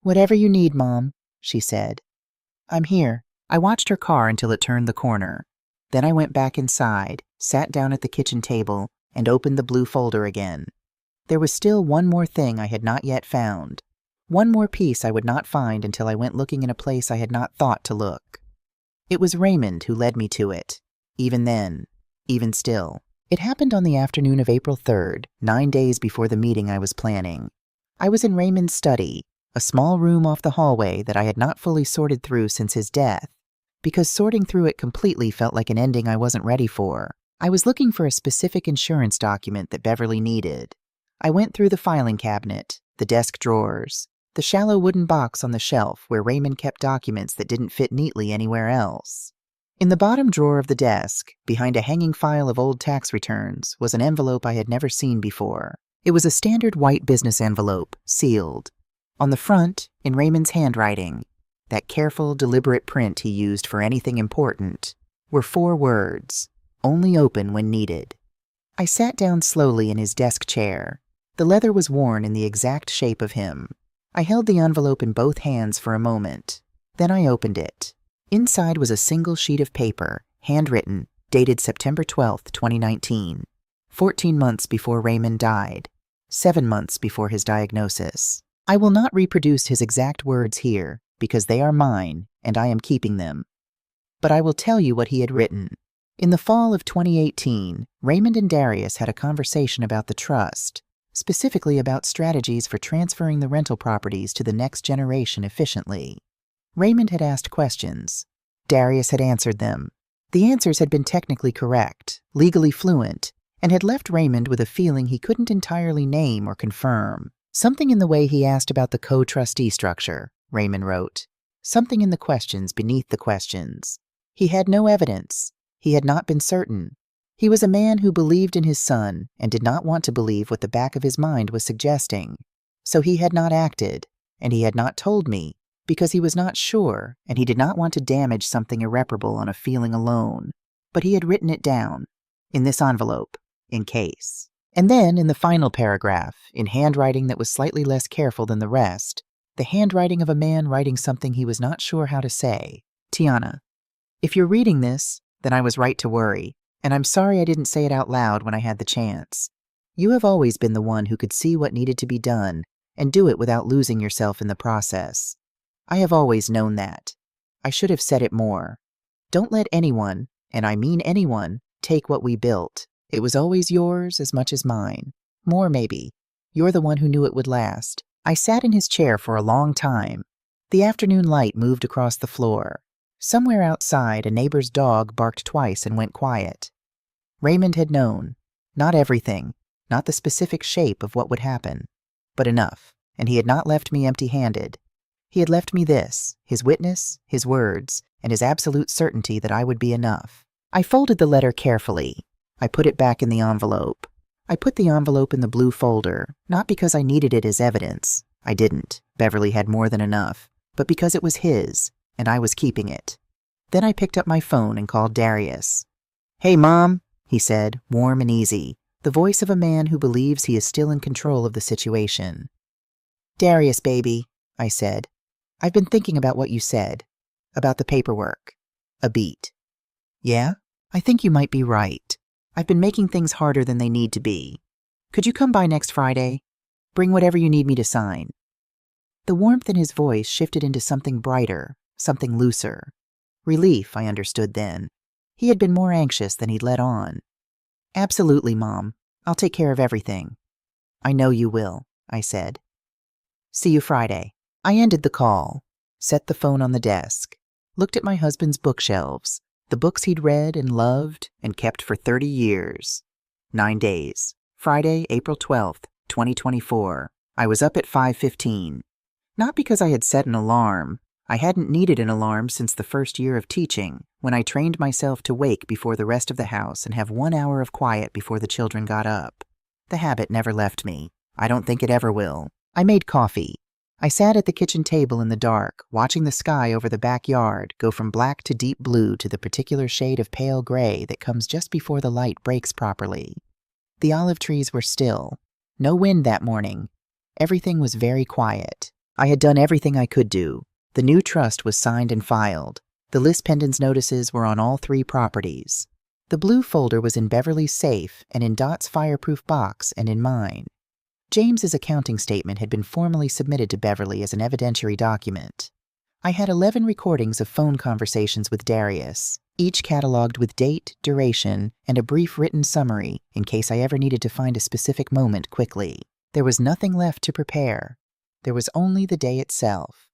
Whatever you need, Mom, she said. I'm here. I watched her car until it turned the corner. Then I went back inside, sat down at the kitchen table, and opened the blue folder again. There was still one more thing I had not yet found. One more piece I would not find until I went looking in a place I had not thought to look. It was Raymond who led me to it. Even then, even still. It happened on the afternoon of April 3rd, 9 days before the meeting I was planning. I was in Raymond's study, a small room off the hallway that I had not fully sorted through since his death, because sorting through it completely felt like an ending I wasn't ready for. I was looking for a specific insurance document that Beverly needed. I went through the filing cabinet, the desk drawers, the shallow wooden box on the shelf where Raymond kept documents that didn't fit neatly anywhere else. In the bottom drawer of the desk, behind a hanging file of old tax returns, was an envelope I had never seen before. It was a standard white business envelope, sealed. On the front, in Raymond's handwriting, that careful, deliberate print he used for anything important, were 4 words, only open when needed. I sat down slowly in his desk chair. The leather was worn in the exact shape of him. I held the envelope in both hands for a moment. Then I opened it. Inside was a single sheet of paper, handwritten, dated September 12, 2019, 14 months before Raymond died, 7 months before his diagnosis. I will not reproduce his exact words here, because they are mine, and I am keeping them. But I will tell you what he had written. In the fall of 2018, Raymond and Darius had a conversation about the trust, specifically about strategies for transferring the rental properties to the next generation efficiently. Raymond had asked questions. Darius had answered them. The answers had been technically correct, legally fluent, and had left Raymond with a feeling he couldn't entirely name or confirm. Something in the way he asked about the co-trustee structure, Raymond wrote. Something in the questions beneath the questions. He had no evidence. He had not been certain. He was a man who believed in his son and did not want to believe what the back of his mind was suggesting. So he had not acted, and he had not told me, because he was not sure and he did not want to damage something irreparable on a feeling alone. But he had written it down, in this envelope, in case. And then, in the final paragraph, in handwriting that was slightly less careful than the rest, the handwriting of a man writing something he was not sure how to say. Tiana, if you're reading this, then I was right to worry, and I'm sorry I didn't say it out loud when I had the chance. You have always been the one who could see what needed to be done and do it without losing yourself in the process. I have always known that. I should have said it more. Don't let anyone, and I mean anyone, take what we built. It was always yours as much as mine. More, maybe. You're the one who knew it would last. I sat in his chair for a long time. The afternoon light moved across the floor. Somewhere outside, a neighbor's dog barked twice and went quiet. Raymond had known. Not everything, not the specific shape of what would happen, but enough, and he had not left me empty-handed. He had left me this, his witness, his words, and his absolute certainty that I would be enough. I folded the letter carefully. I put it back in the envelope. I put the envelope in the blue folder, not because I needed it as evidence. I didn't. Beverly had more than enough. but because it was his, and I was keeping it. Then I picked up my phone and called Darius. "Hey, Mom," he said, warm and easy, the voice of a man who believes he is still in control of the situation. "Darius, baby," I said. "I've been thinking about what you said, about the paperwork." A beat. "Yeah? I think you might be right. I've been making things harder than they need to be. Could you come by next Friday? Bring whatever you need me to sign." The warmth in his voice shifted into something brighter, something looser. Relief, I understood then. He had been more anxious than he'd let on. "Absolutely, Mom. I'll take care of everything." "I know you will," I said. "See you Friday." I ended the call, set the phone on the desk, looked at my husband's bookshelves, the books he'd read and loved and kept for 30 years. 9 days. Friday, April 12th, 2024. I was up at 5:15. Not because I had set an alarm. I hadn't needed an alarm since the first year of teaching, when I trained myself to wake before the rest of the house and have 1 hour of quiet before the children got up. The habit never left me. I don't think it ever will. I made coffee. I sat at the kitchen table in the dark, watching the sky over the backyard go from black to deep blue to the particular shade of pale gray that comes just before the light breaks properly. The olive trees were still. No wind that morning. Everything was very quiet. I had done everything I could do. The new trust was signed and filed. The list pendants notices were on all 3 properties. The blue folder was in Beverly's safe and in Dot's fireproof box and in mine. James's accounting statement had been formally submitted to Beverly as an evidentiary document. I had 11 recordings of phone conversations with Darius, each cataloged with date, duration, and a brief written summary in case I ever needed to find a specific moment quickly. There was nothing left to prepare. There was only the day itself.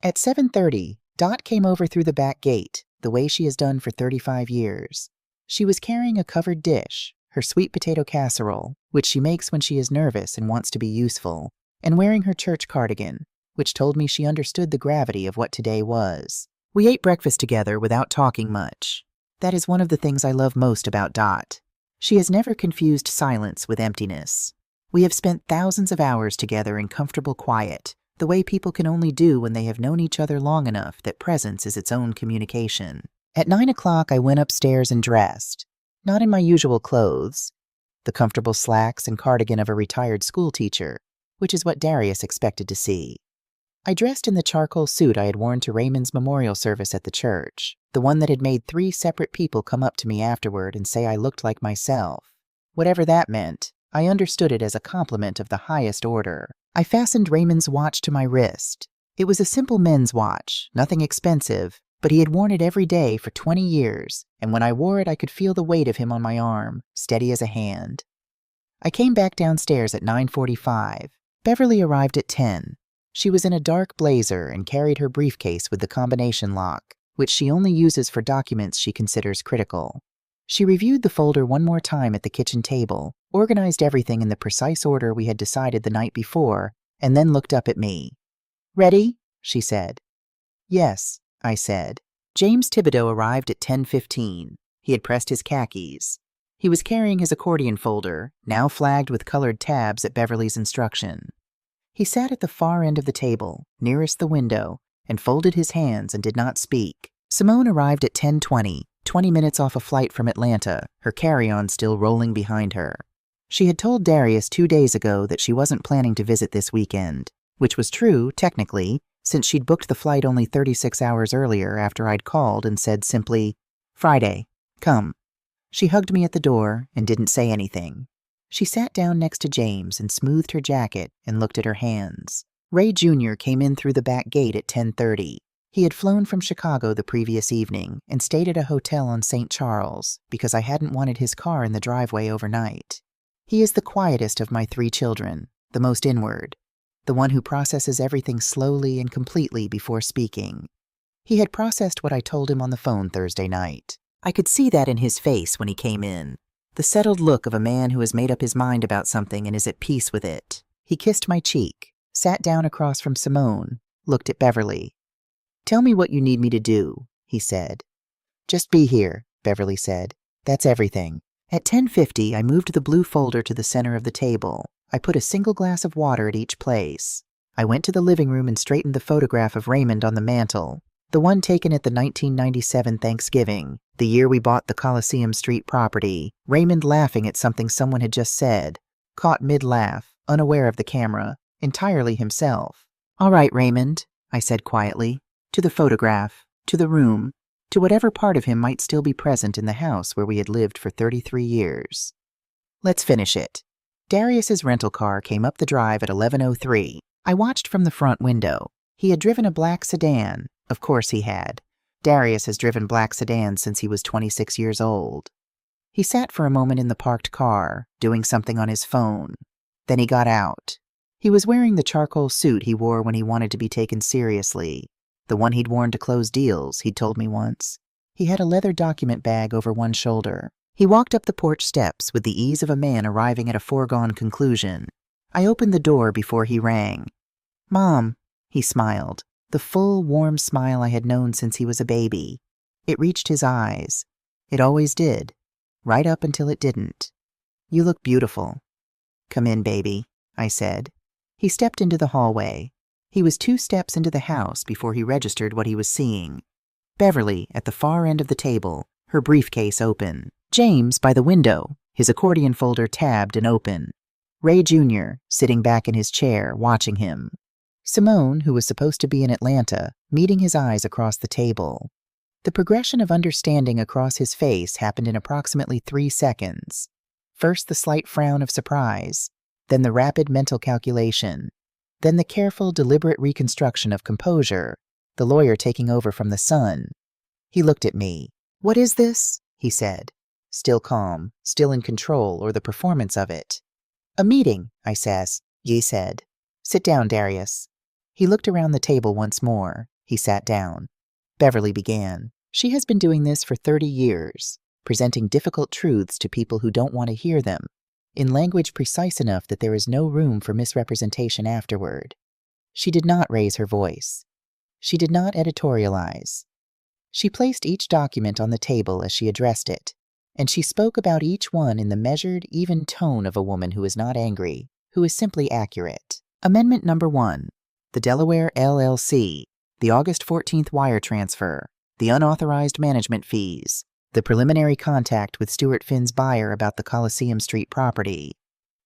At 7:30, Dot came over through the back gate, the way she has done for 35 years. She was carrying a covered dish, her sweet potato casserole, which she makes when she is nervous and wants to be useful, and wearing her church cardigan, which told me she understood the gravity of what today was. We ate breakfast together without talking much. That is one of the things I love most about Dot. She has never confused silence with emptiness. We have spent thousands of hours together in comfortable quiet, the way people can only do when they have known each other long enough that presence is its own communication. At 9 o'clock, I went upstairs and dressed. Not in my usual clothes, the comfortable slacks and cardigan of a retired schoolteacher, which is what Darius expected to see. I dressed in the charcoal suit I had worn to Raymond's memorial service at the church, the one that had made 3 separate people come up to me afterward and say I looked like myself. Whatever that meant, I understood it as a compliment of the highest order. I fastened Raymond's watch to my wrist. It was a simple men's watch, nothing expensive, but he had worn it every day for 20 years, and when I wore it I could feel the weight of him on my arm, steady as a hand. I came back downstairs at 9:45. Beverly arrived at 10. She was in a dark blazer and carried her briefcase with the combination lock, which she only uses for documents she considers critical. She reviewed the folder one more time at the kitchen table, organized everything in the precise order we had decided the night before, and then looked up at me. "Ready?" she said. "Yes," I said. James Thibodeau arrived at 10:15. He had pressed his khakis. He was carrying his accordion folder, now flagged with colored tabs at Beverly's instruction. He sat at the far end of the table, nearest the window, and folded his hands and did not speak. Simone arrived at 10:20, 20 minutes off a flight from Atlanta, her carry-on still rolling behind her. She had told Darius 2 days ago that she wasn't planning to visit this weekend, which was true, technically, since she'd booked the flight only 36 hours earlier after I'd called and said simply, "Friday, come." She hugged me at the door and didn't say anything. She sat down next to James and smoothed her jacket and looked at her hands. Ray Jr. came in through the back gate at 10:30. He had flown from Chicago the previous evening and stayed at a hotel on St. Charles because I hadn't wanted his car in the driveway overnight. He is the quietest of my 3 children, the most inward, the one who processes everything slowly and completely before speaking. He had processed what I told him on the phone Thursday night. I could see that in his face when he came in, the settled look of a man who has made up his mind about something and is at peace with it. He kissed my cheek, sat down across from Simone, looked at Beverly. "Tell me what you need me to do," he said. "Just be here," Beverly said. "That's everything." At 10:50, I moved the blue folder to the center of the table. I put a single glass of water at each place. I went to the living room and straightened the photograph of Raymond on the mantel, the one taken at the 1997 Thanksgiving, the year we bought the Coliseum Street property. Raymond laughing at something someone had just said, caught mid-laugh, unaware of the camera, entirely himself. "All right, Raymond," I said quietly, to the photograph, to the room, to whatever part of him might still be present in the house where we had lived for 33 years. "Let's finish it." Darius's rental car came up the drive at 11:03. I watched from the front window. He had driven a black sedan. Of course he had. Darius has driven black sedans since he was 26 years old. He sat for a moment in the parked car, doing something on his phone. Then he got out. He was wearing the charcoal suit he wore when he wanted to be taken seriously. The one he'd worn to close deals, he'd told me once. He had a leather document bag over one shoulder. He walked up the porch steps with the ease of a man arriving at a foregone conclusion. I opened the door before he rang. "Mom," he smiled, the full, warm smile I had known since he was a baby. It reached his eyes. It always did, right up until it didn't. "You look beautiful." "Come in, baby," I said. He stepped into the hallway. He was 2 steps into the house before he registered what he was seeing. Beverly, at the far end of the table, her briefcase open. James by the window, his accordion folder tabbed and open. Ray Jr., sitting back in his chair, watching him. Simone, who was supposed to be in Atlanta, meeting his eyes across the table. The progression of understanding across his face happened in approximately 3 seconds. First the slight frown of surprise, then the rapid mental calculation, then the careful, deliberate reconstruction of composure, the lawyer taking over from the son. He looked at me. "What is this?" he said. Still calm, still in control, or the performance of it. "A meeting," I says. Ye said. "Sit down, Darius." He looked around the table once more. He sat down. Beverly began. She has been doing this for 30 years, presenting difficult truths to people who don't want to hear them, in language precise enough that there is no room for misrepresentation afterward. She did not raise her voice. She did not editorialize. She placed each document on the table as she addressed it, and she spoke about each one in the measured, even tone of a woman who is not angry, who is simply accurate. Amendment number 1. The Delaware LLC, the August 14th wire transfer, the unauthorized management fees, the preliminary contact with Stuart Finn's buyer about the Coliseum Street property.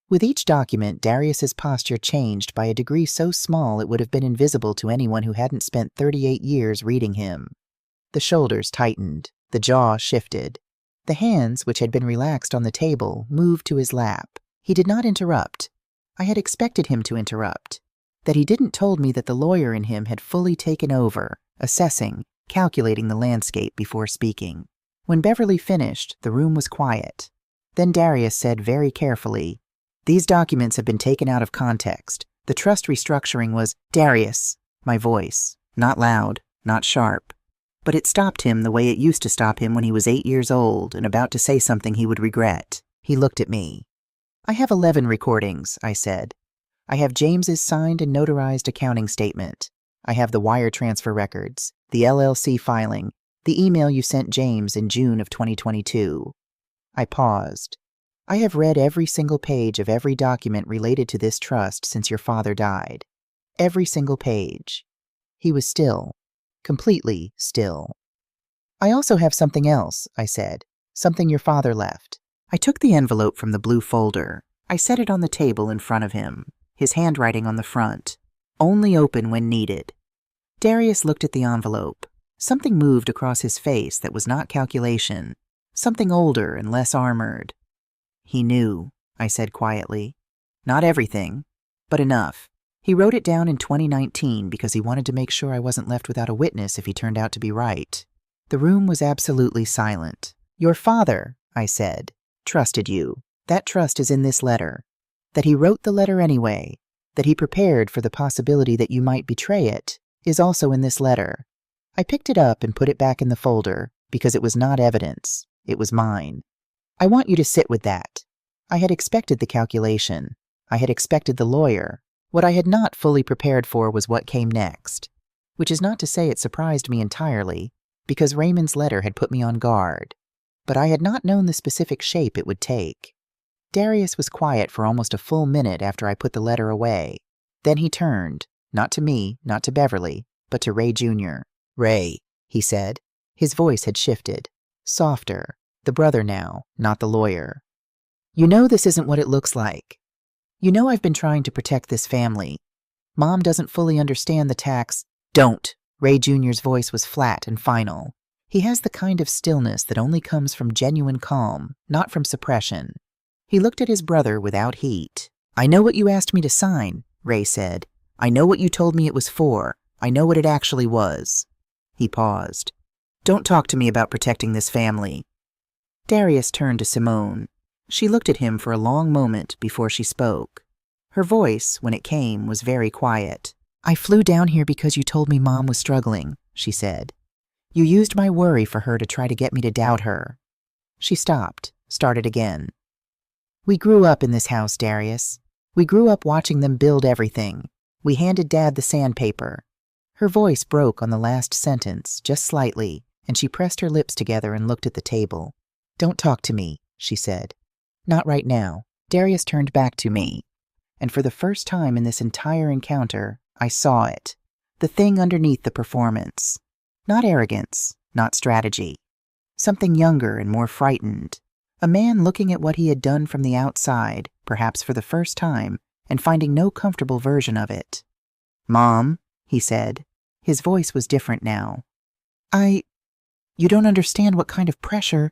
With each document, Darius's posture changed by a degree so small it would have been invisible to anyone who hadn't spent 38 years reading him. The shoulders tightened, the jaw shifted. The hands, which had been relaxed on the table, moved to his lap. He did not interrupt. I had expected him to interrupt. That he didn't told me that the lawyer in him had fully taken over, assessing, calculating the landscape before speaking. When Beverly finished, the room was quiet. Then Darius said very carefully, "These documents have been taken out of context. The trust restructuring was Darius," my voice, not loud, not sharp. But it stopped him the way it used to stop him when he was 8 years old and about to say something he would regret. He looked at me. "I have 11 recordings," I said. "I have James's signed and notarized accounting statement. I have the wire transfer records, the LLC filing, the email you sent James in June of 2022. I paused. "I have read every single page of every document related to this trust since your father died. Every single page." He was still, completely still. "I also have something else," I said, "something your father left." I took the envelope from the blue folder. I set it on the table in front of him, his handwriting on the front. "Only open when needed." Darius looked at the envelope. Something moved across his face that was not calculation, something older and less armored. "He knew," I said quietly. "Not everything, but enough. He wrote it down in 2019 because he wanted to make sure I wasn't left without a witness if he turned out to be right." The room was absolutely silent. "Your father," I said, "trusted you. That trust is in this letter. That he wrote the letter anyway, that he prepared for the possibility that you might betray it, is also in this letter." I picked it up and put it back in the folder because it was not evidence. It was mine. "I want you to sit with that." I had expected the calculation. I had expected the lawyer. What I had not fully prepared for was what came next, which is not to say it surprised me entirely, because Raymond's letter had put me on guard. But I had not known the specific shape it would take. Darius was quiet for almost a full minute after I put the letter away. Then he turned, Not to me, not to Beverly, but to Ray Jr. "Ray," he said. His voice had shifted. Softer. The brother now, not the lawyer. "You know this isn't what it looks like. You know I've been trying to protect this family. Mom doesn't fully understand the tax—" "Don't!" Ray Jr.'s voice was flat and final. He has the kind of stillness that only comes from genuine calm, not from suppression. He looked at his brother without heat. "I know what you asked me to sign," Ray said. "I know what you told me it was for. I know what it actually was." He paused. "Don't talk to me about protecting this family." Darius turned to Simone. She looked at him for a long moment before she spoke. Her voice, when it came, was very quiet. "I flew down here because you told me Mom was struggling," she said. "You used my worry for her to try to get me to doubt her." She stopped, started again. "We grew up in this house, Darius. We grew up watching them build everything. We handed Dad the sandpaper." Her voice broke on the last sentence, just slightly, and she pressed her lips together and looked at the table. "Don't talk to me," she said. "Not right now." Darius turned back to me, and for the first time in this entire encounter, I saw it. The thing underneath the performance. Not arrogance, not strategy. Something younger and more frightened. A man looking at what he had done from the outside, perhaps for the first time, and finding no comfortable version of it. "Mom," he said. His voice was different now. You don't understand what kind of pressure—"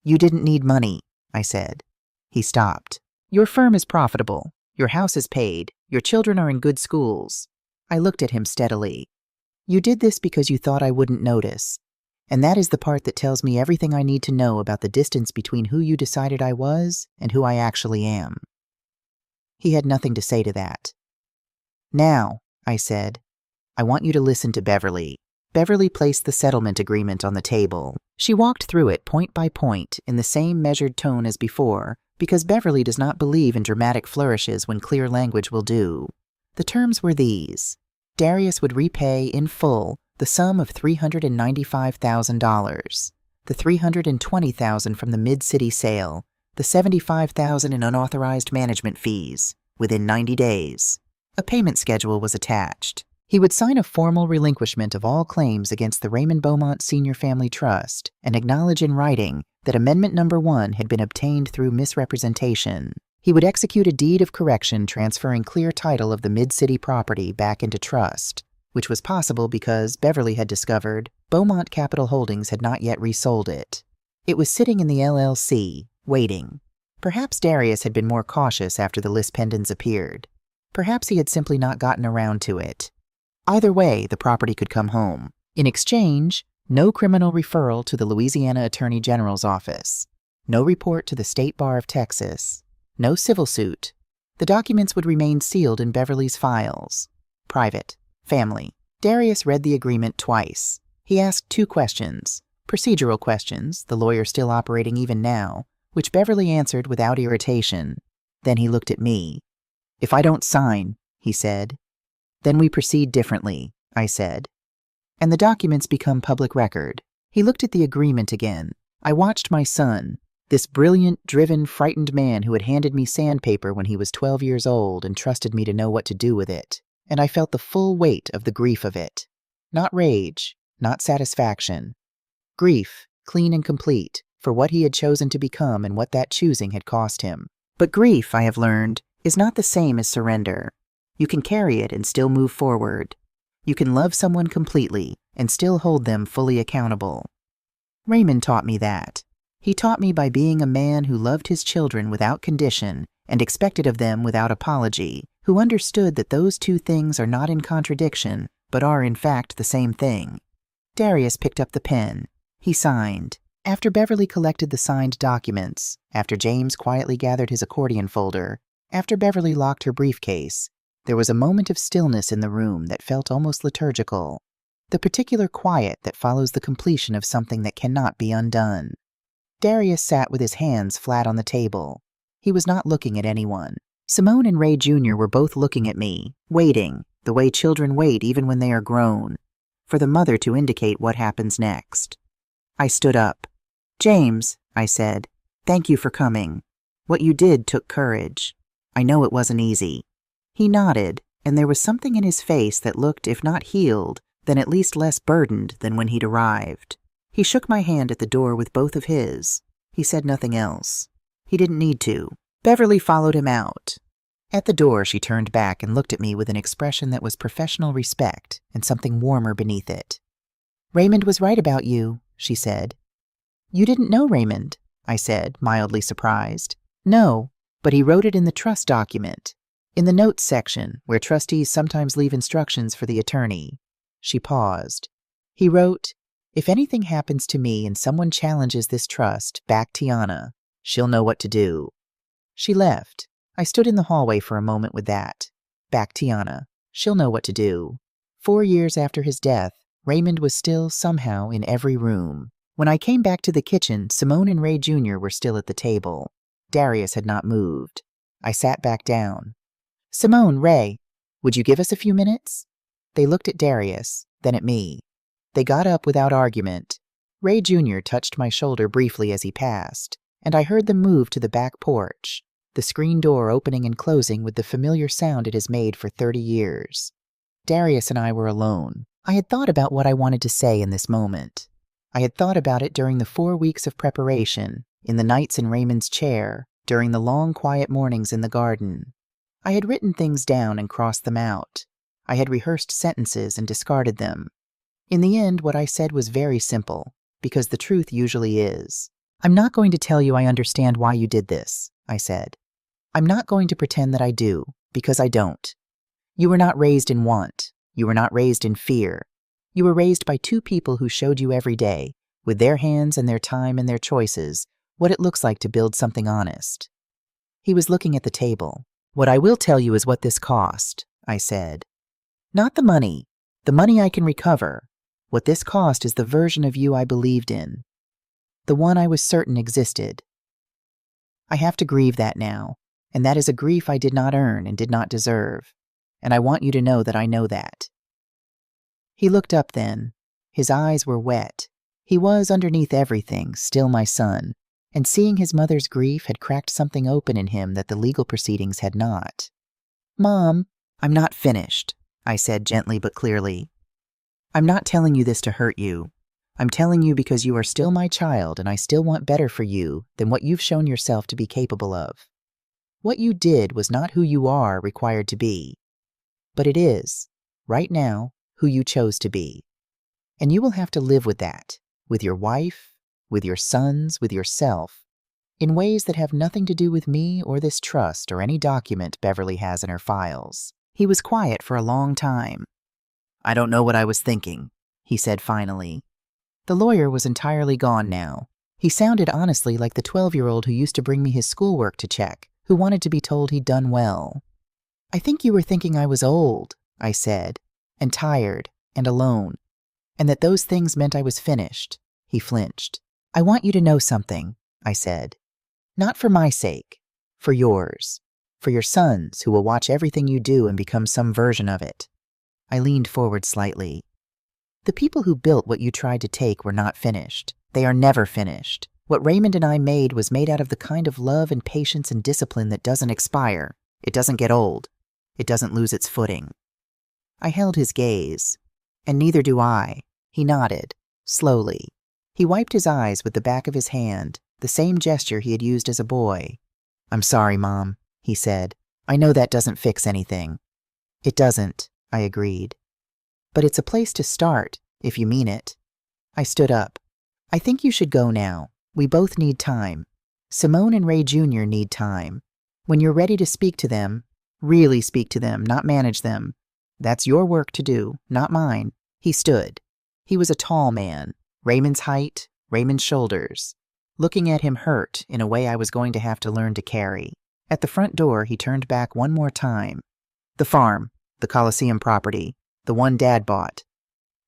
"You didn't need money," I said. He stopped. "Your firm is profitable. Your house is paid. Your children are in good schools." I looked at him steadily. "You did this because you thought I wouldn't notice. And that is the part that tells me everything I need to know about the distance between who you decided I was and who I actually am." He had nothing to say to that. "Now," I said, "I want you to listen to Beverly." Beverly placed the settlement agreement on the table. She walked through it point by point in the same measured tone as before, because Beverly does not believe in dramatic flourishes when clear language will do. The terms were these. Darius would repay in full the sum of $395,000, the $320,000 from the Mid-City sale, the $75,000 in unauthorized management fees, within 90 days. A payment schedule was attached. He would sign a formal relinquishment of all claims against the Raymond Beaumont Senior Family Trust and acknowledge in writing that Amendment No. 1 had been obtained through misrepresentation. He would execute a deed of correction transferring clear title of the Mid-City property back into trust, which was possible because, Beverly had discovered, Beaumont Capital Holdings had not yet resold it. It was sitting in the LLC, waiting. Perhaps Darius had been more cautious after the list pendants appeared. Perhaps he had simply not gotten around to it. Either way, the property could come home. In exchange, no criminal referral to the Louisiana Attorney General's office, no report to the State Bar of Texas, no civil suit. The documents would remain sealed in Beverly's files. Private. Family. Darius read the agreement twice. He asked 2 questions. Procedural questions, the lawyer still operating even now, which Beverly answered without irritation. Then he looked at me. "If I don't sign," he said. "Then we proceed differently," I said. "And the documents become public record." He looked at the agreement again. I watched my son, this brilliant, driven, frightened man who had handed me sandpaper when he was 12 years old and trusted me to know what to do with it, and I felt the full weight of the grief of it. Not rage, not satisfaction. Grief, clean and complete, for what he had chosen to become and what that choosing had cost him. But grief, I have learned, is not the same as surrender. You can carry it and still move forward. You can love someone completely and still hold them fully accountable. Raymond taught me that. He taught me by being a man who loved his children without condition and expected of them without apology, who understood that those 2 things are not in contradiction, but are in fact the same thing. Darius picked up the pen. He signed. After Beverly collected the signed documents, after James quietly gathered his accordion folder, after Beverly locked her briefcase, there was a moment of stillness in the room that felt almost liturgical, the particular quiet that follows the completion of something that cannot be undone. Darius sat with his hands flat on the table. He was not looking at anyone. Simone and Ray Jr. were both looking at me, waiting, the way children wait even when they are grown, for the mother to indicate what happens next. I stood up. "James," I said, "thank you for coming. What you did took courage. I know it wasn't easy." He nodded, and there was something in his face that looked, if not healed, then at least less burdened than when he'd arrived. He shook my hand at the door with both of his. He said nothing else. He didn't need to. Beverly followed him out. At the door, she turned back and looked at me with an expression that was professional respect and something warmer beneath it. "Raymond was right about you," she said. "You didn't know Raymond," I said, mildly surprised. "No, but he wrote it in the trust document, in the notes section, where trustees sometimes leave instructions for the attorney." She paused. "He wrote, 'If anything happens to me and someone challenges this trust, back Tiana. She'll know what to do.'" She left. I stood in the hallway for a moment with that. Back Tiana. She'll know what to do. 4 years after his death, Raymond was still somehow in every room. When I came back to the kitchen, Simone and Ray Jr. were still at the table. Darius had not moved. I sat back down. "Simone, Ray, would you give us a few minutes?" They looked at Darius, then at me. They got up without argument. Ray Jr. touched my shoulder briefly as he passed, and I heard them move to the back porch, the screen door opening and closing with the familiar sound it has made for 30 years. Darius and I were alone. I had thought about what I wanted to say in this moment. I had thought about it during the 4 weeks of preparation, in the nights in Raymond's chair, during the long, quiet mornings in the garden. I had written things down and crossed them out. I had rehearsed sentences and discarded them. In the end, what I said was very simple, because the truth usually is. "I'm not going to tell you I understand why you did this," I said. "I'm not going to pretend that I do, because I don't. You were not raised in want. You were not raised in fear. You were raised by 2 people who showed you every day, with their hands and their time and their choices, what it looks like to build something honest." He was looking at the table. "What I will tell you is what this cost," I said. "Not the money. The money I can recover. What this cost is the version of you I believed in. The one I was certain existed. I have to grieve that now, and that is a grief I did not earn and did not deserve, and I want you to know that I know that." He looked up then. His eyes were wet. He was, underneath everything, still my son, and seeing his mother's grief had cracked something open in him that the legal proceedings had not. "Mom, I'm not finished," I said gently but clearly. "I'm not telling you this to hurt you. I'm telling you because you are still my child and I still want better for you than what you've shown yourself to be capable of. What you did was not who you are required to be, but it is, right now, who you chose to be. And you will have to live with that, with your wife, with your sons, with yourself, in ways that have nothing to do with me or this trust or any document Beverly has in her files." He was quiet for a long time. "I don't know what I was thinking," he said finally. The lawyer was entirely gone now. He sounded honestly like the 12-year-old who used to bring me his schoolwork to check, who wanted to be told he'd done well. "I think you were thinking I was old," I said, "and tired, and alone, and that those things meant I was finished." He flinched. "I want you to know something," I said. "Not for my sake, for yours, for your sons who will watch everything you do and become some version of it." I leaned forward slightly. "The people who built what you tried to take were not finished. They are never finished. What Raymond and I made was made out of the kind of love and patience and discipline that doesn't expire. It doesn't get old. It doesn't lose its footing." I held his gaze. "And neither do I." He nodded, slowly. He wiped his eyes with the back of his hand, the same gesture he had used as a boy. "I'm sorry, Mom," he said. "I know that doesn't fix anything." "It doesn't," I agreed. "But it's a place to start, if you mean it." I stood up. "I think you should go now. We both need time. Simone and Ray Jr. need time. When you're ready to speak to them, really speak to them, not manage them. That's your work to do, not mine." He stood. He was a tall man, Raymond's height, Raymond's shoulders. Looking at him hurt in a way I was going to have to learn to carry. At the front door, he turned back one more time. "The farm, the Coliseum property, the one Dad bought."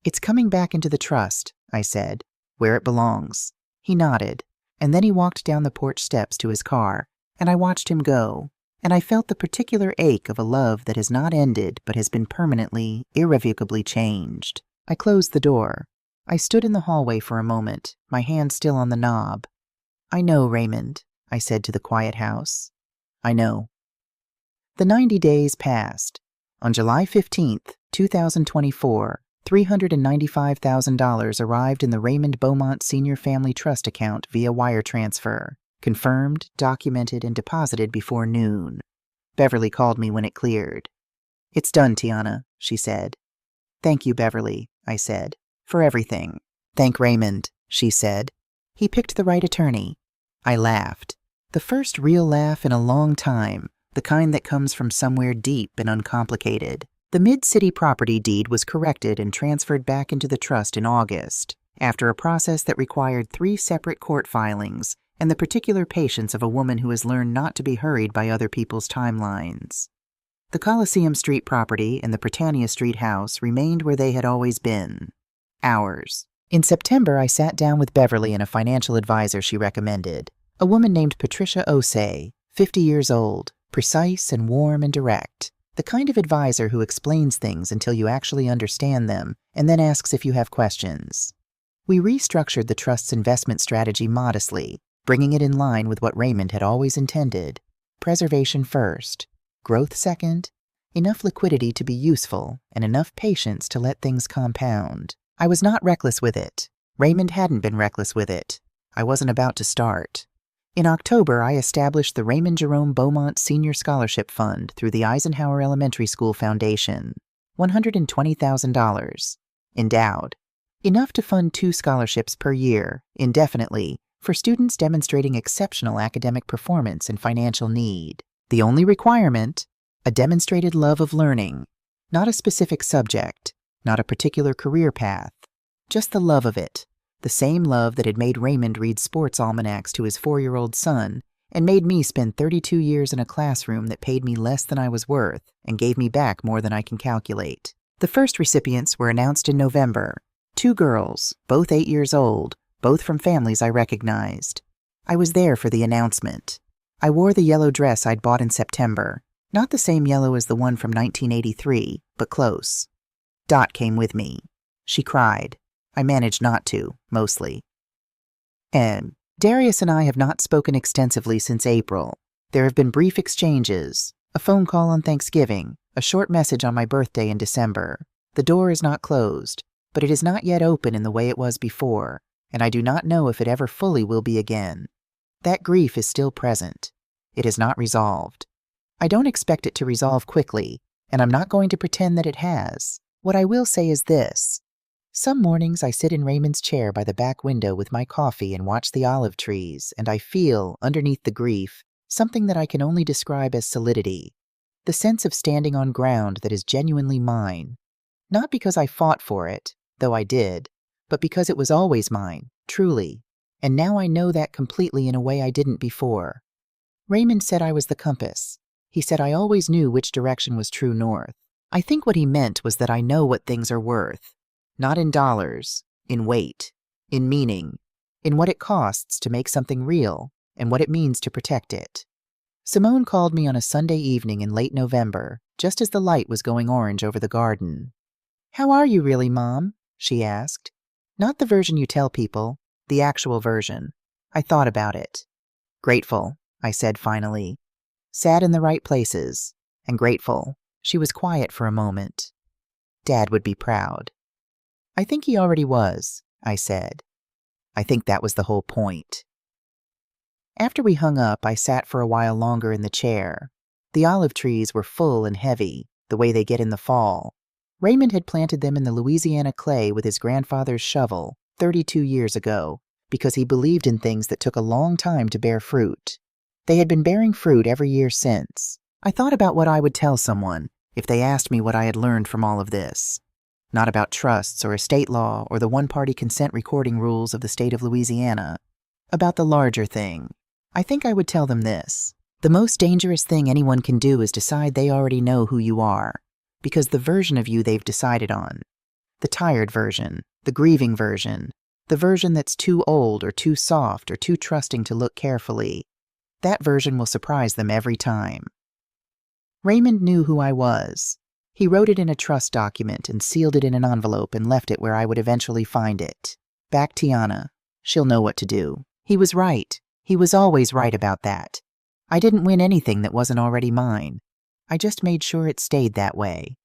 "It's coming back into the trust," I said, "where it belongs." He nodded, and then he walked down the porch steps to his car, and I watched him go, and I felt the particular ache of a love that has not ended but has been permanently, irrevocably changed. I closed the door. I stood in the hallway for a moment, my hand still on the knob. "I know, Raymond," I said to the quiet house. "I know." The 90 days passed. On July 15th, 2024, $395,000 arrived in the Raymond Beaumont Senior Family Trust account via wire transfer, confirmed, documented, and deposited before noon. Beverly called me when it cleared. "It's done, Tiana," she said. "Thank you, Beverly," I said, "for everything." "Thank Raymond," she said. "He picked the right attorney." I laughed. The first real laugh in a long time, the kind that comes from somewhere deep and uncomplicated. The Mid-City property deed was corrected and transferred back into the trust in August, after a process that required 3 separate court filings and the particular patience of a woman who has learned not to be hurried by other people's timelines. The Coliseum Street property and the Britannia Street house remained where they had always been. Ours. In September, I sat down with Beverly and a financial advisor she recommended, a woman named Patricia Osei, 50 years old, precise and warm and direct, the kind of advisor who explains things until you actually understand them and then asks if you have questions. We restructured the trust's investment strategy modestly, bringing it in line with what Raymond had always intended: preservation first, growth second, enough liquidity to be useful, and enough patience to let things compound. I was not reckless with it. Raymond hadn't been reckless with it. I wasn't about to start. In October, I established the Raymond Jerome Beaumont Senior Scholarship Fund through the Eisenhower Elementary School Foundation, $120,000, endowed, enough to fund 2 scholarships per year, indefinitely, for students demonstrating exceptional academic performance and financial need. The only requirement, a demonstrated love of learning, not a specific subject, not a particular career path, just the love of it. The same love that had made Raymond read sports almanacs to his 4-year-old son and made me spend 32 years in a classroom that paid me less than I was worth and gave me back more than I can calculate. The first recipients were announced in November. 2 girls, both 8 years old, both from families I recognized. I was there for the announcement. I wore the yellow dress I'd bought in September, not the same yellow as the one from 1983, but close. Dot came with me. She cried. I managed not to, mostly. And Darius and I have not spoken extensively since April. There have been brief exchanges, a phone call on Thanksgiving, a short message on my birthday in December. The door is not closed, but it is not yet open in the way it was before, and I do not know if it ever fully will be again. That grief is still present. It is not resolved. I don't expect it to resolve quickly, and I'm not going to pretend that it has. What I will say is this. Some mornings I sit in Raymond's chair by the back window with my coffee and watch the olive trees, and I feel, underneath the grief, something that I can only describe as solidity, the sense of standing on ground that is genuinely mine, not because I fought for it, though I did, but because it was always mine, truly, and now I know that completely in a way I didn't before. Raymond said I was the compass. He said I always knew which direction was true north. I think what he meant was that I know what things are worth. Not in dollars, in weight, in meaning, in what it costs to make something real, and what it means to protect it. Simone called me on a Sunday evening in late November, just as the light was going orange over the garden. "How are you really, Mom?" she asked. "Not the version you tell people, the actual version." I thought about it. "Grateful," I said finally. "Sad in the right places, and grateful." She was quiet for a moment. "Dad would be proud." "I think he already was," I said. I think that was the whole point. After we hung up, I sat for a while longer in the chair. The olive trees were full and heavy, the way they get in the fall. Raymond had planted them in the Louisiana clay with his grandfather's shovel 32 years ago, because he believed in things that took a long time to bear fruit. They had been bearing fruit every year since. I thought about what I would tell someone if they asked me what I had learned from all of this. Not about trusts or estate law or the one-party consent recording rules of the state of Louisiana. About the larger thing. I think I would tell them this. The most dangerous thing anyone can do is decide they already know who you are, because the version of you they've decided on, the tired version, the grieving version, the version that's too old or too soft or too trusting to look carefully, that version will surprise them every time. Raymond knew who I was. He wrote it in a trust document and sealed it in an envelope and left it where I would eventually find it. Back Tiana. She'll know what to do. He was right. He was always right about that. I didn't win anything that wasn't already mine. I just made sure it stayed that way.